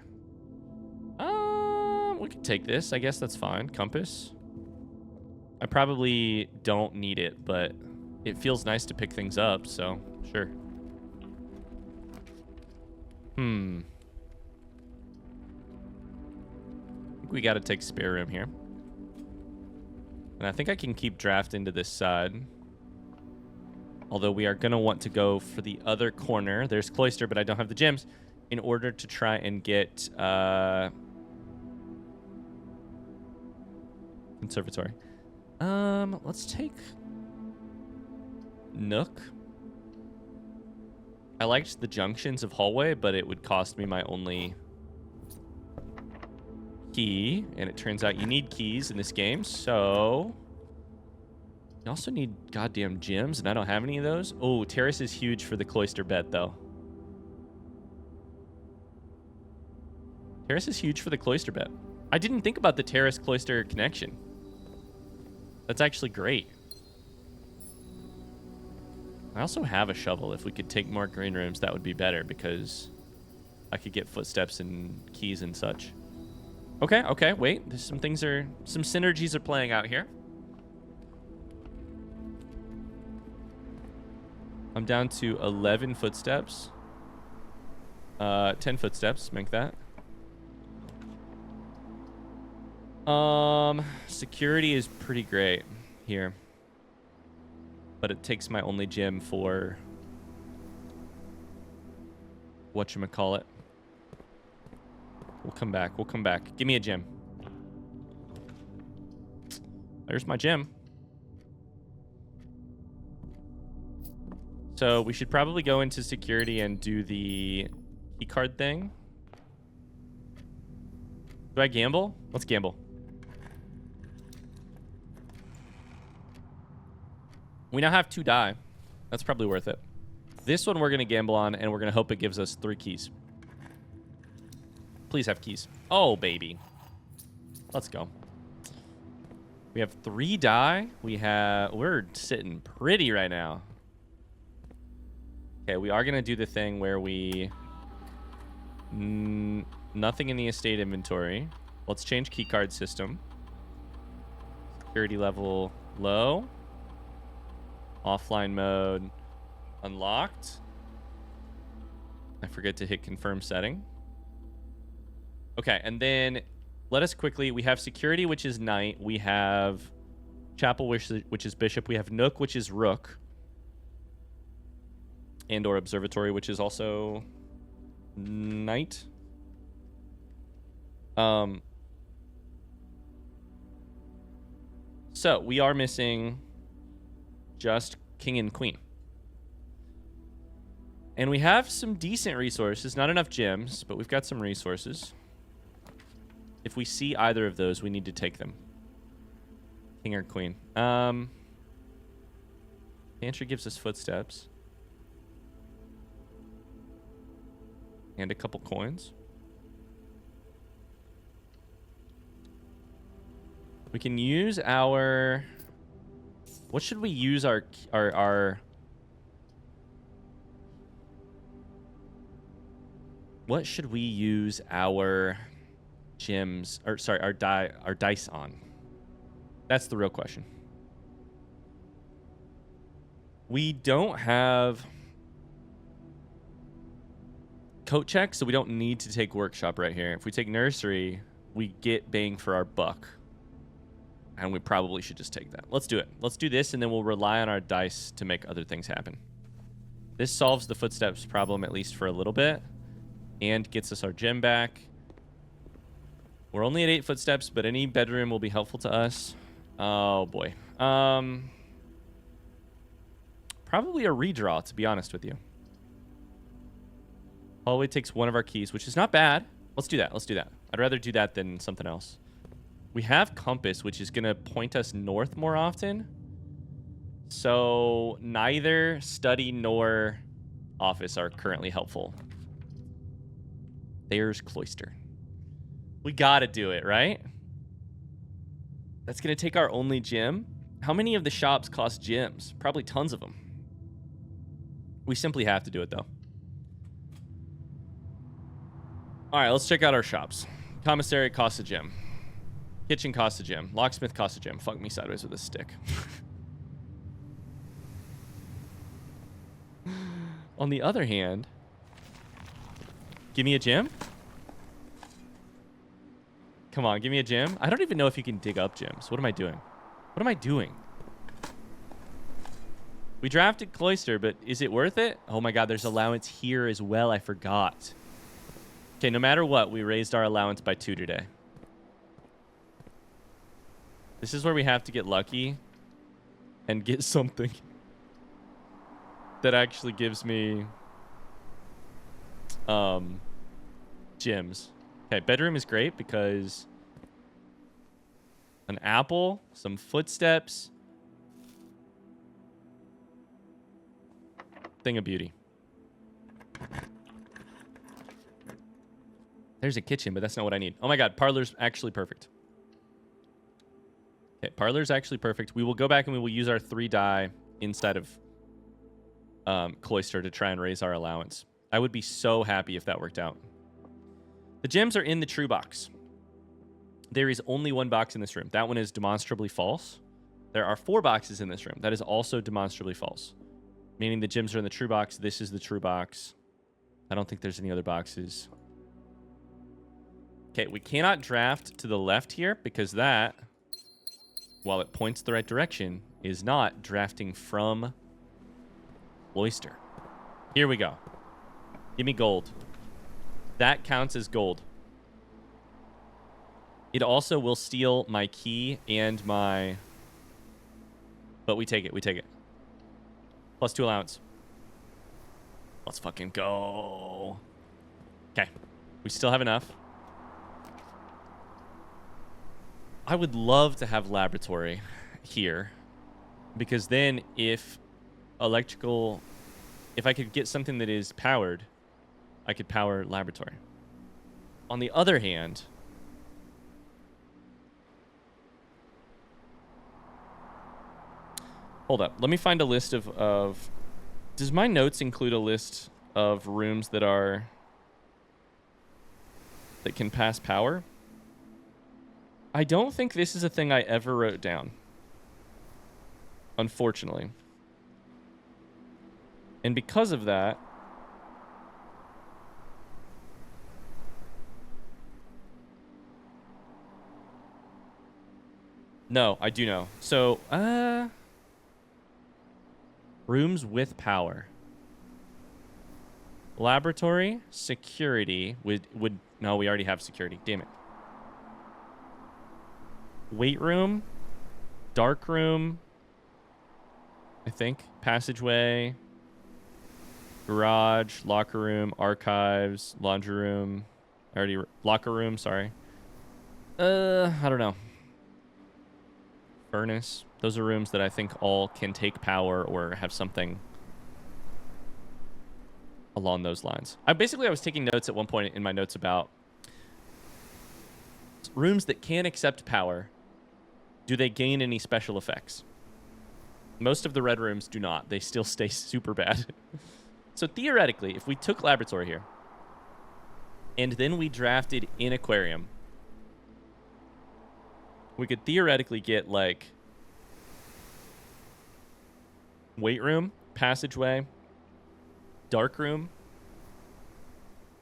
Speaker 1: We can take this. I guess that's fine. Compass. I probably don't need it, but it feels nice to pick things up, so sure. I think we got to take spare room here. And I think I can keep drafting to this side. Although we are going to want to go for the other corner. There's cloister, but I don't have the gems in order to try and get conservatory. Let's take Nook. I liked the junctions of hallway, but it would cost me my only key. And it turns out you need keys in this game, so We also need goddamn gyms, and I don't have any of those. Oh, terrace is huge for the cloister bet, though. Terrace is huge for the cloister bet. I didn't think about the terrace cloister connection. That's actually great. I also have a shovel. If we could take more green rooms, that would be better because I could get footsteps and keys and such. Okay, okay, wait. There's some synergies are playing out here. I'm down to 11 footsteps. 10 footsteps, make that. Security is pretty great here. But it takes my only gem for whatchamacallit. We'll come back. We'll come back. Give me a gem. There's my gem. So we should probably go into security and do the keycard thing. Do I gamble? Let's gamble. We now have 2 die. That's probably worth it. This one we're going to gamble on, and we're going to hope it gives us 3 keys. Please have keys. Oh, baby. Let's go. We have 3 die. We're sitting pretty right now. Okay, we are going to do the thing where we... nothing in the estate inventory. Let's change keycard system. Security level low. Offline mode unlocked. I forget to hit confirm setting. Okay, and then let us quickly... We have security, which is knight. We have chapel, which is bishop. We have nook, which is rook. And or observatory, which is also knight. So we are missing just king and queen. And we have some decent resources. Not enough gems, but we've got some resources. If we see either of those, we need to take them. King or queen. Pantry gives us footsteps. And a couple coins. We can use our... What should we use our... What should we use our gems... Or, sorry, our dice on? That's the real question. We don't have... coat check, so we don't need to take workshop right here. If we take nursery, we get bang for our buck. And we probably should just take that. Let's do it. Let's do this, and then we'll rely on our dice to make other things happen. This solves the footsteps problem, at least for a little bit, and gets us our gem back. We're only at 8 footsteps, but any bedroom will be helpful to us. Oh, boy. Probably a redraw, to be honest with you. Hallway takes one of our keys, which is not bad. Let's do that. Let's do that. I'd rather do that than something else. We have compass, which is going to point us north more often. So neither study nor office are currently helpful. There's cloister. We got to do it, right? That's going to take our only gem. How many of the shops cost gems? Probably tons of them. We simply have to do it, though. All right, let's check out our shops. Commissary costs a gem. Kitchen costs a gem. Locksmith costs a gem. Fuck me sideways with a stick. On the other hand, give me a gem. Come on, give me a gem. I don't even know if you can dig up gems. What am I doing? What am I doing? We drafted cloister, but is it worth it? Oh my god, there's allowance here as well. I forgot. Okay, no matter what, we raised our allowance by 2 today. This is where we have to get lucky and get something that actually gives me gems. Okay, bedroom is great because an apple, some footsteps, thing of beauty. There's a kitchen, but that's not what I need. Oh my god, parlor's actually perfect. Okay, parlor's actually perfect. We will go back and we will use our 3 die inside of Cloister to try and raise our allowance. I would be so happy if that worked out. The gems are in the true box. There is only 1 box in this room. That one is demonstrably false. There are 4 boxes in this room. That is also demonstrably false. Meaning the gems are in the true box. This is the true box. I don't think there's any other boxes. Okay, we cannot draft to the left here because that, while it points the right direction, is not drafting from Cloister. Here we go. Give me gold. That counts as gold. It also will steal my key and my... But we take it. We take it. +2 allowance. Let's fucking go. Okay. We still have enough. I would love to have laboratory here. Because then if electrical... If I could get something that is powered, I could power laboratory. On the other hand... Hold up. Let me find a list of... Does my notes include a list of rooms that are... that can pass power? I don't think this is a thing I ever wrote down. Unfortunately. And because of that... No, I do know. So, rooms with power. Laboratory, security would no, we already have security. Damn it. Weight room, dark room, I think, passageway, garage, locker room, archives, laundry room, locker room, sorry. I don't know. Furnace. Those are rooms that I think all can take power or have something along those lines. I was taking notes at one point in my notes about rooms that can accept power. Do they gain any special effects? Most of the red rooms do not. They still stay super bad. So theoretically, if we took laboratory here and then we drafted in aquarium, we could theoretically get like weight room, passageway, dark room.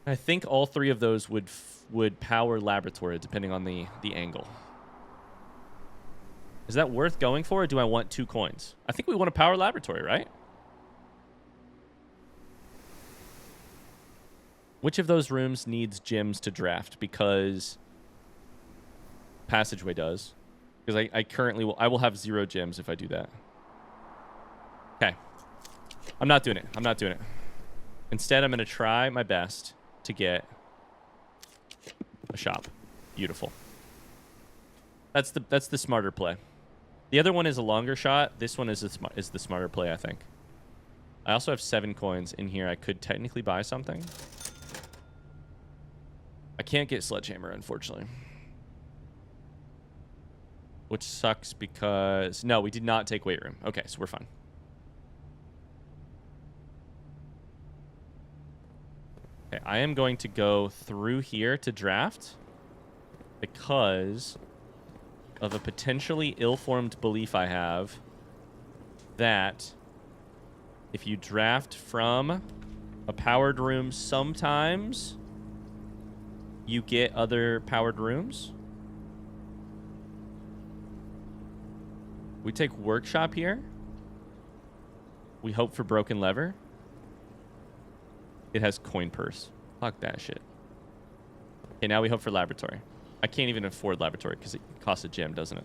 Speaker 1: I think all 3 of those would power laboratory depending on the angle. Is that worth going for, or do I want 2 coins? I think we want to power laboratory, right? Which of those rooms needs gems to draft? Because passageway does. Because I will have 0 gems if I do that. Okay. I'm not doing it. I'm not doing it. Instead, I'm going to try my best to get a shop. Beautiful. That's the smarter play. The other one is a longer shot. This one is the smarter play, I think. I also have 7 coins in here. I could technically buy something. I can't get Sledgehammer, unfortunately. Which sucks because... No, we did not take weight room. Okay, so we're fine. Okay, I am going to go through here to draft because of a potentially ill-formed belief I have that if you draft from a powered room sometimes, you get other powered rooms. We take workshop here. We hope for broken lever. It has coin purse. Fuck that shit. Okay, now we hope for laboratory. I can't even afford laboratory because it costs a gem, doesn't it?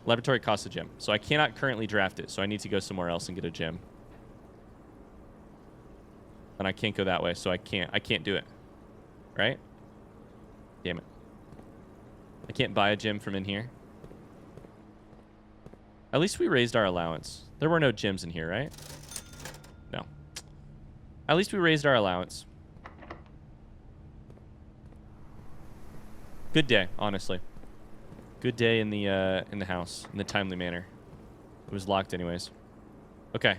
Speaker 1: Laboratory costs a gem. So I cannot currently draft it. So I need to go somewhere else and get a gem. And I can't go that way, so I can't do it. Right? Damn it. I can't buy a gem from in here. At least we raised our allowance. There were no gyms in here, right? No. At least we raised our allowance. Good day, honestly. Good day in the house, in the timely manner. It was locked anyways. Okay.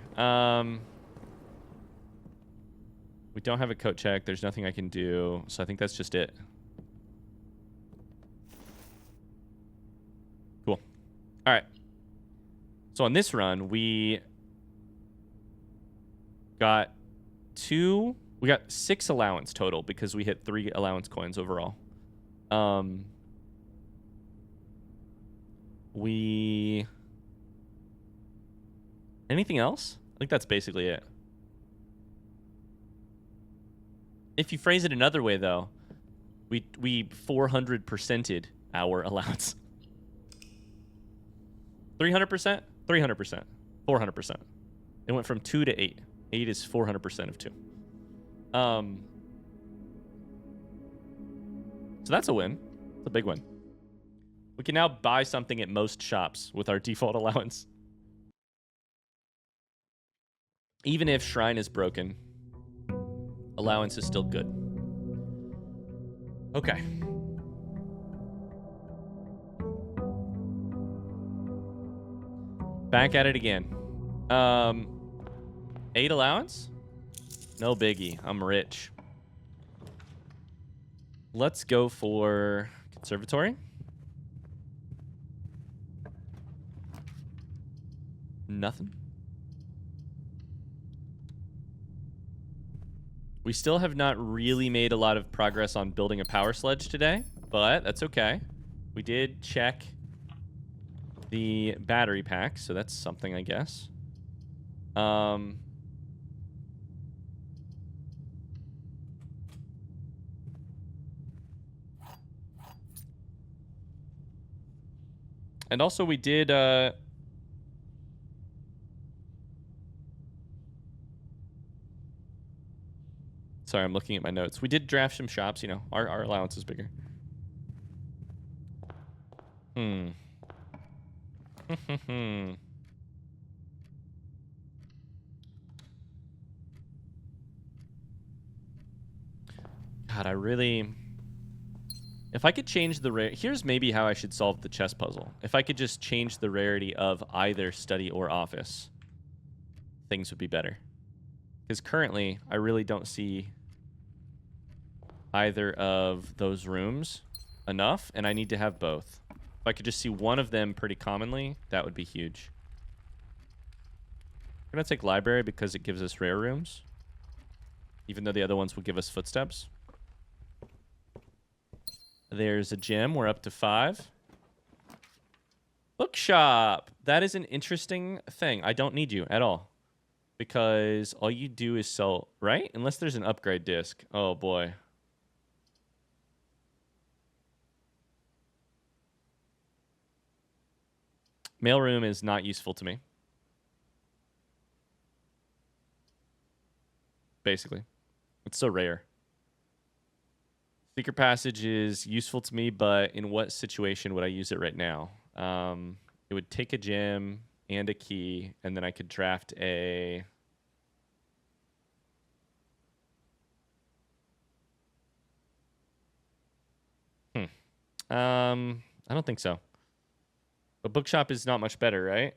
Speaker 1: We don't have a coat check. There's nothing I can do. So I think that's just it. Cool. All right. So on this run, we got 6 allowance total because we hit 3 allowance coins overall. Anything else? I think that's basically it. If you phrase it another way, though, we 400%ed our allowance. 300%? 300%. 400%. It went from 2 to 8. 8 is 400% of 2. So that's a win. It's a big win. We can now buy something at most shops with our default allowance. Even if Shrine is broken, allowance is still good. Okay. Back at it again. 8 allowance? No biggie. I'm rich. Let's go for conservatory. Nothing. We still have not really made a lot of progress on building a power sledge today, but that's okay. We did check the battery pack, so that's something, I guess. And also we did, sorry, I'm looking at my notes. We did draft some shops, you know, our allowance is bigger. God, I really... If I could change the rare... Here's maybe how I should solve the chess puzzle. If I could just change the rarity of either study or office, things would be better. Because currently, I really don't see either of those rooms enough, and I need to have both. If I could just see one of them pretty commonly, that would be huge. I'm going to take library because it gives us rare rooms, even though the other ones will give us footsteps. There's a gym. We're up to 5. Bookshop. That is an interesting thing. I don't need you at all. Because all you do is sell, right? Unless there's an upgrade disc. Oh, boy. Mailroom is not useful to me. Basically. It's so rare. Secret passage is useful to me, but in what situation would I use it right now? It would take a gem and a key, and then I could draft a... I don't think so. But bookshop is not much better, right?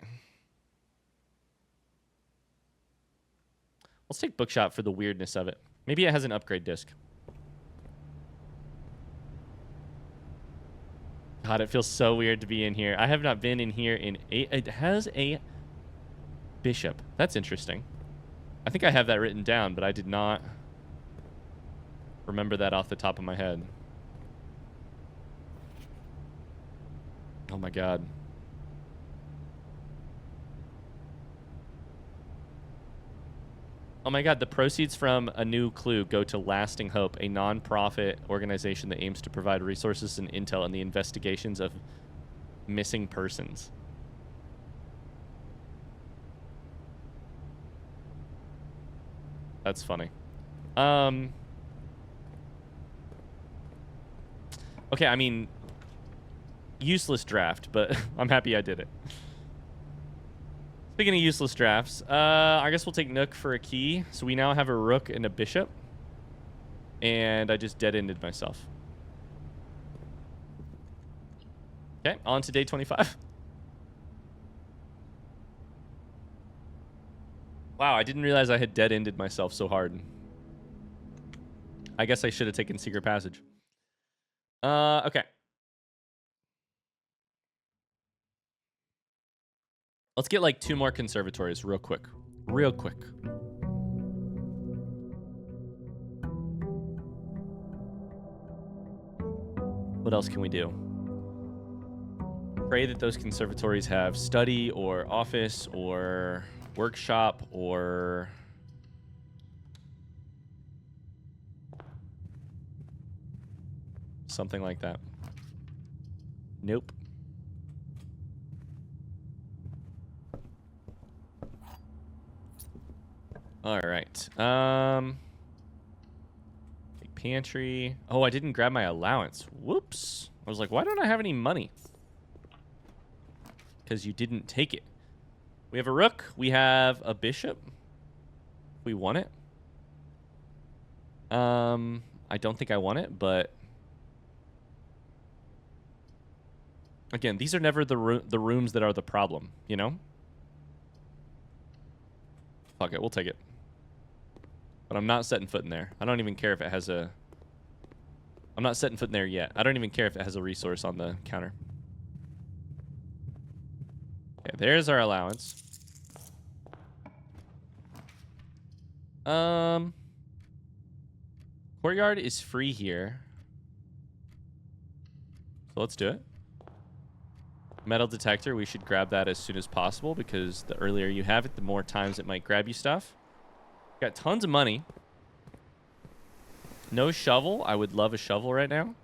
Speaker 1: Let's take bookshop for the weirdness of it. Maybe it has an upgrade disc. God, it feels so weird to be in here. I have not been in here in 8... It has a bishop. That's interesting. I think I have that written down, but I did not remember that off the top of my head. Oh my God. Oh my God, the proceeds from A New Clue go to Lasting Hope, a non-profit organization that aims to provide resources and intel in the investigations of missing persons. That's funny. Okay, I mean, useless draft, but I'm happy I did it. Speaking of useless drafts, I guess we'll take Nook for a key. So we now have a rook and a bishop. And I just dead-ended myself. Okay, on to day 25. Wow, I didn't realize I had dead-ended myself so hard. I guess I should have taken Secret Passage. Okay. Let's get like 2 more conservatories real quick. Real quick. What else can we do? Pray that those conservatories have study or office or workshop or something like that. Nope. All right. Big pantry. Oh, I didn't grab my allowance. Whoops. I was like, why don't I have any money? Because you didn't take it. We have a rook. We have a bishop. We want it. I don't think I want it, but again, these are never the rooms that are the problem, you know? Fuck it, we'll take it. But I'm not setting foot in there. I don't even care if it has a... I'm not setting foot in there yet. I don't even care if it has a resource on the counter. Okay, there's our allowance. Courtyard is free here. So let's do it. Metal detector, we should grab that as soon as possible because the earlier you have it, the more times it might grab you stuff. Got tons of money. No shovel. I would love a shovel right now.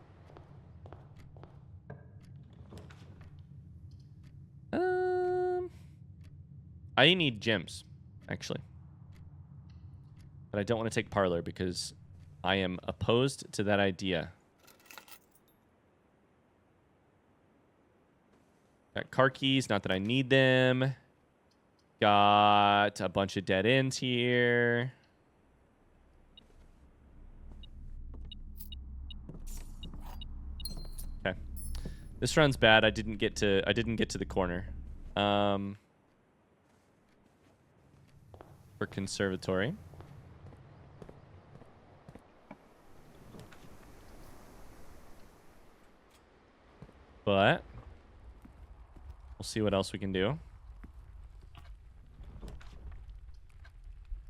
Speaker 1: I need gems, actually. But I don't want to take parlor because I am opposed to that idea. Got car keys, not that I need them. Got a bunch of dead ends here. Okay. This run's bad. I didn't get to the corner. For conservatory. But we'll see what else we can do.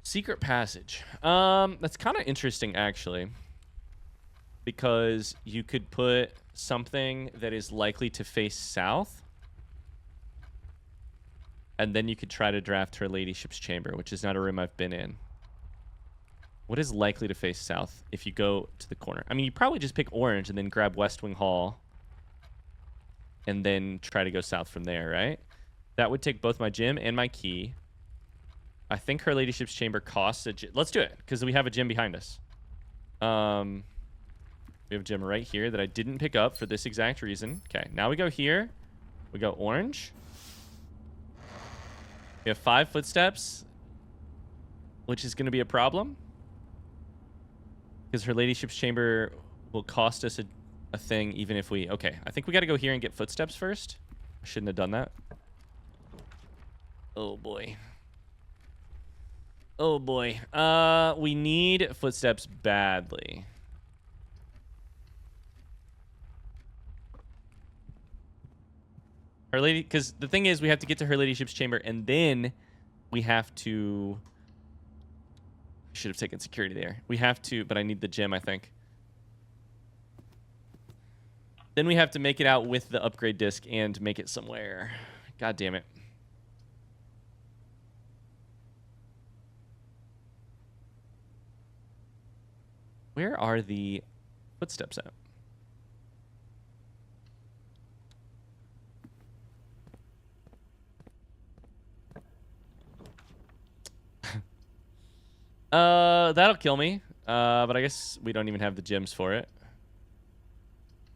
Speaker 1: Secret passage. That's kind of interesting, actually. Because you could put something that is likely to face south. And then you could try to draft Her Ladyship's Chamber, which is not a room I've been in. What is likely to face south if you go to the corner? I mean, you probably just pick orange and then grab West Wing Hall. And then try to go south from there, right? That would take both my gem and my key. I think Her Ladyship's Chamber costs a gem. Let's do it, because we have a gem behind us. We have a gem right here that I didn't pick up for this exact reason. Okay, now we go here. We go orange. We have 5 footsteps, which is going to be a problem. Because Her Ladyship's Chamber will cost us a thing even if we... Okay, I think we got to go here and get footsteps first. I shouldn't have done that. Oh, boy. Oh, boy. We need footsteps badly. Her Lady... Because the thing is, we have to get to Her Ladyship's Chamber, and then we have to... I should have taken security there. We have to... But I need the gem, I think. Then we have to make it out with the upgrade disc and make it somewhere. God damn it. Where are the footsteps at? That'll kill me. But I guess we don't even have the gems for it.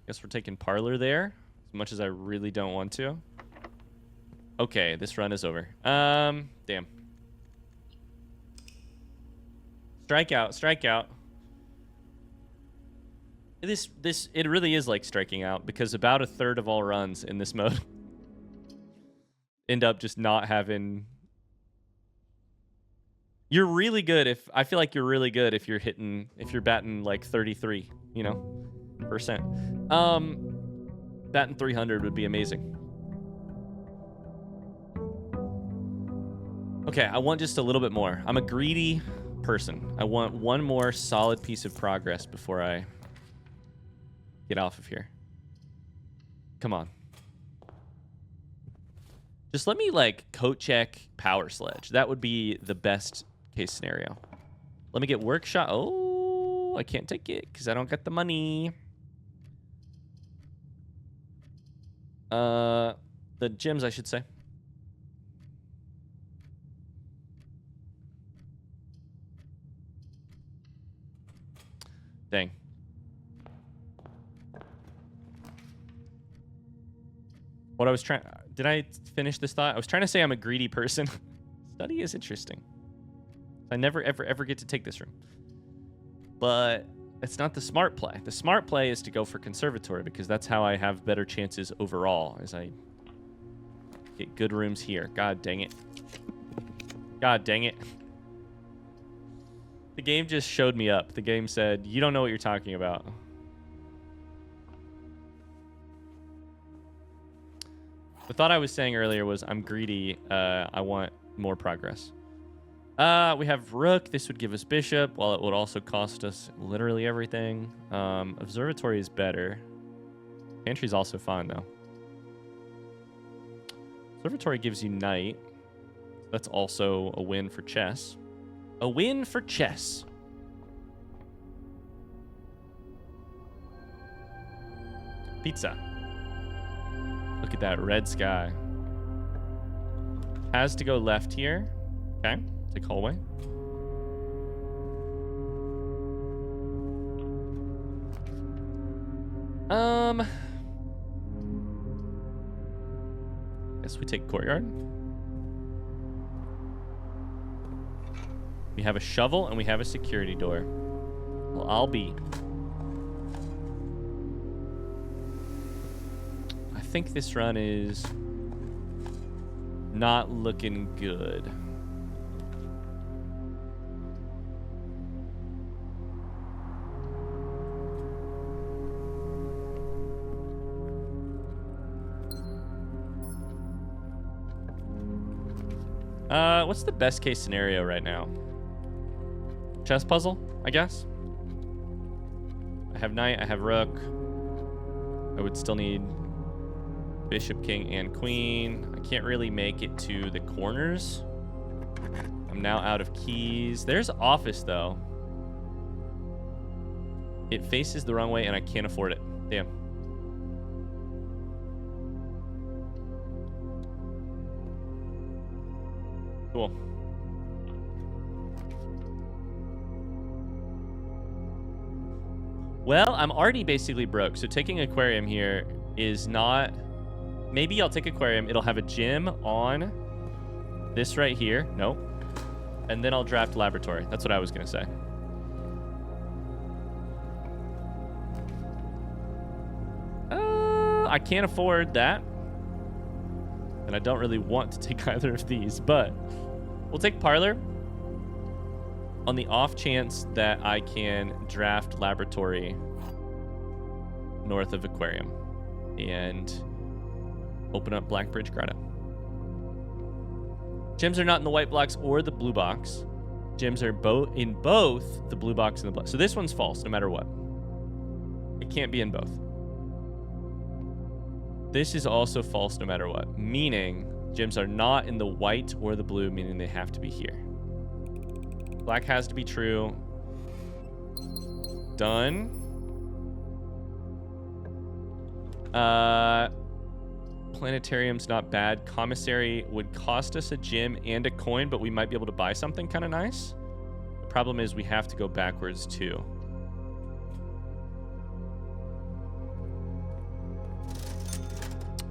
Speaker 1: Guess we're taking parlor there, as much as I really don't want to. Okay, this run is over. Damn. Strikeout, strikeout. It really is like striking out because about a third of all runs in this mode end up just not having. You're really good I feel like you're really good if you're batting like 33, you know, percent. Batting 300 would be amazing. Okay, I want just a little bit more. I'm a greedy person. I want one more solid piece of progress before I get off of here. Come on. Just let me, like, coat check Power Sledge. That would be the best case scenario. Let me get Workshop. Oh, I can't take it because I don't got the money. The gyms, I should say. Dang. What I was trying... Did I finish this thought? I was trying to say I'm a greedy person. Study is interesting. I never, ever get to take this room. But it's not the smart play. The smart play is to go for conservatory because that's how I have better chances overall as I get good rooms here. God dang it. God dang it. The game just showed me up. The game said, you don't know what you're talking about. The thought I was saying earlier was I'm greedy. I want more progress. We have Rook. This would give us Bishop, while it would also cost us literally everything. Observatory is better. Pantry's also fine, though. Observatory gives you Knight. That's also a win for chess. A win for chess. Pizza. Look at that red sky. Has to go left here. Okay. Take hallway. Guess we take courtyard. We have a shovel and we have a security door. Well, I'll be. I think this run is not looking good. What's the best case scenario right now? Chess puzzle, I guess. I have knight, I have rook. I would still need bishop, king, and queen. I can't really make it to the corners. I'm now out of keys. There's office, though. It faces the wrong way, and I can't afford it. Damn. Cool. Well, I'm already basically broke, so taking aquarium here is not... Maybe I'll take aquarium. It'll have a gym on this right here. Nope. And then I'll draft laboratory. That's what I was going to say. I can't afford that. And I don't really want to take either of these, but we'll take parlor on the off chance that I can draft laboratory north of aquarium and open up Blackbridge Grotto. Gems are not in the white blocks or the blue box. Gems are in both the blue box and the black. So this one's false no matter what. It can't be in both. This is also false no matter what, meaning gems are not in the white or the blue, meaning they have to be here. Black has to be true. Done. Planetarium's not bad. Commissary would cost us a gem and a coin, but we might be able to buy something kind of nice. The problem is we have to go backwards too.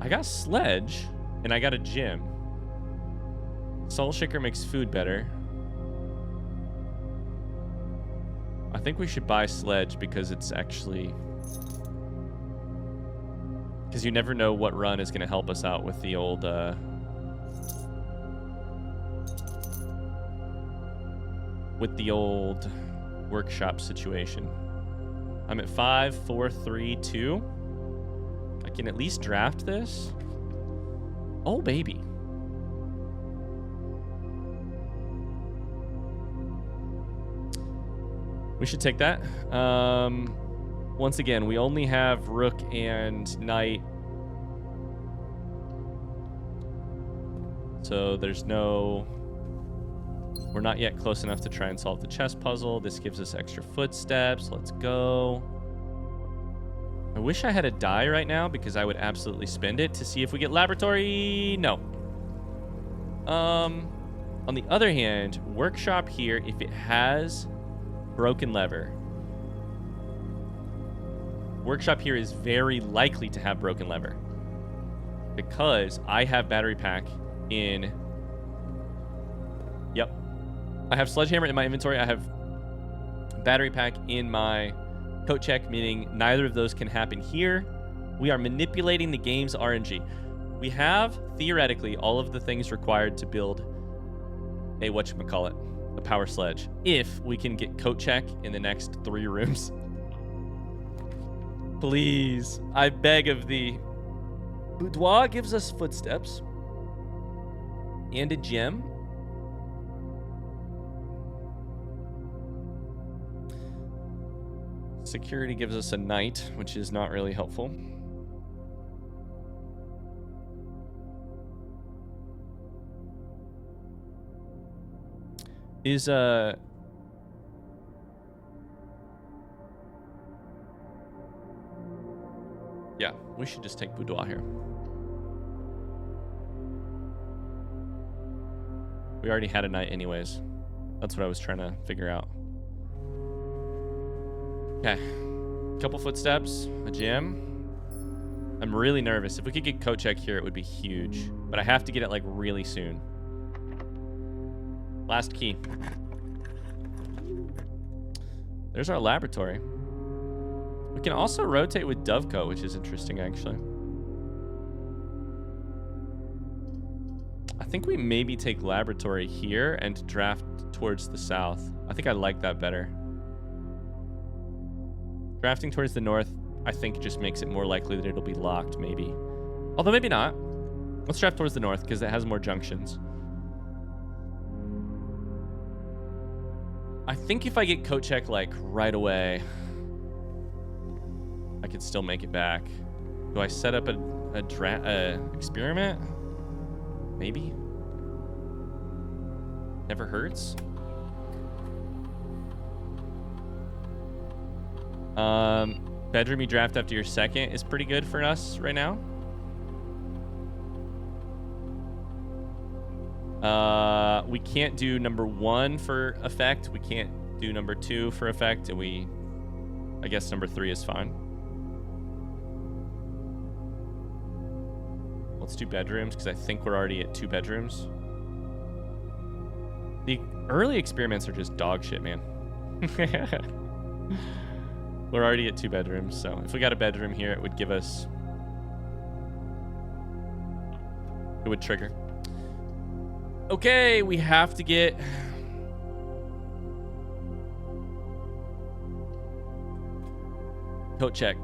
Speaker 1: I got sledge and I got a gym. Soul Shaker makes food better. I think we should buy Sledge because it's actually... Because you never know what run is going to help us out with the old... with the old workshop situation. I'm at 5, 4, 3, 2. I can at least draft this. Oh, baby. We should take that. Once again, we only have Rook and Knight. So there's no... We're not yet close enough to try and solve the chess puzzle. This gives us extra footsteps. Let's go. I wish I had a die right now because I would absolutely spend it to see if we get laboratory. No. On the other hand, workshop here, if it has broken lever. Workshop here is very likely to have broken lever because I have battery pack in... Yep. I have sledgehammer in my inventory. I have battery pack in my coat check, meaning neither of those can happen here. We are manipulating the game's RNG. We have, theoretically, all of the things required to build a whatchamacallit, a power sledge, if we can get coat check in the next 3 rooms. Please, I beg of thee. Boudoir gives us footsteps and a gem. Security gives us a knight, which is not really helpful. Is yeah, we should just take Boudoir here. We already had a knight anyways. That's what I was trying to figure out. Okay. Couple footsteps, a gem. I'm really nervous. If we could get coat check here, it would be huge. But I have to get it like really soon. Last key. There's our laboratory. We can also rotate with Dovecoat, which is interesting, actually. I think we maybe take laboratory here and draft towards the south. I think I like that better. Drafting towards the north, I think, just makes it more likely that it'll be locked, maybe. Although maybe not. Let's draft towards the north because it has more junctions. I think if I get coat check like right away, I could still make it back. Do I set up a experiment? Maybe. Never hurts. Bedroom you draft after your second is pretty good for us right now. We can't do number 1 for effect. We can't do number 2 for effect, and I guess number 3 is fine. Let's do bedrooms because I think we're already at 2 bedrooms. The early experiments are just dog shit, man. We're already at 2 bedrooms, so if we got a bedroom here, it would give us... It would trigger. Okay, we have to get... Coat check.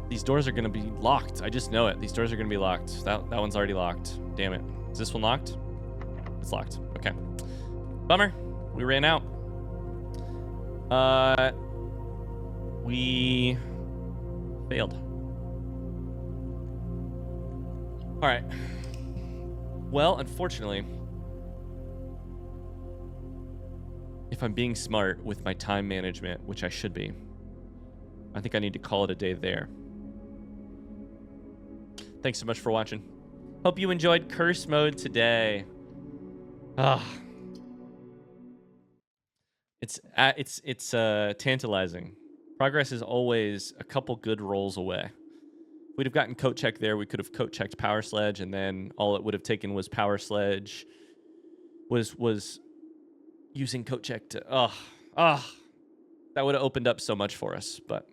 Speaker 1: These doors are going to be locked. I just know it. These doors are going to be locked. That one's already locked. Damn it. Is this one locked? It's locked. Okay. Bummer. We ran out. We failed. All right. Well, unfortunately, if I'm being smart with my time management, which I should be, I think I need to call it a day there. Thanks so much for watching. Hope you enjoyed Curse Mode today. It's tantalizing. Progress is always a couple good rolls away. If we'd have gotten coat check there, we could have coat checked Power Sledge, and then all it would have taken was Power Sledge was using coat check to that would have opened up so much for us, but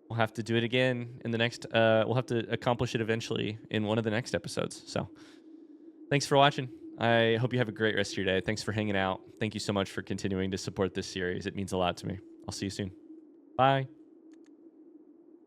Speaker 1: we'll have to do it again in the next we'll have to accomplish it eventually in one of the next episodes. So thanks for watching. I hope you have a great rest of your day. Thanks for hanging out. Thank you so much for continuing to support this series. It means a lot to me. I'll see you soon. Bye.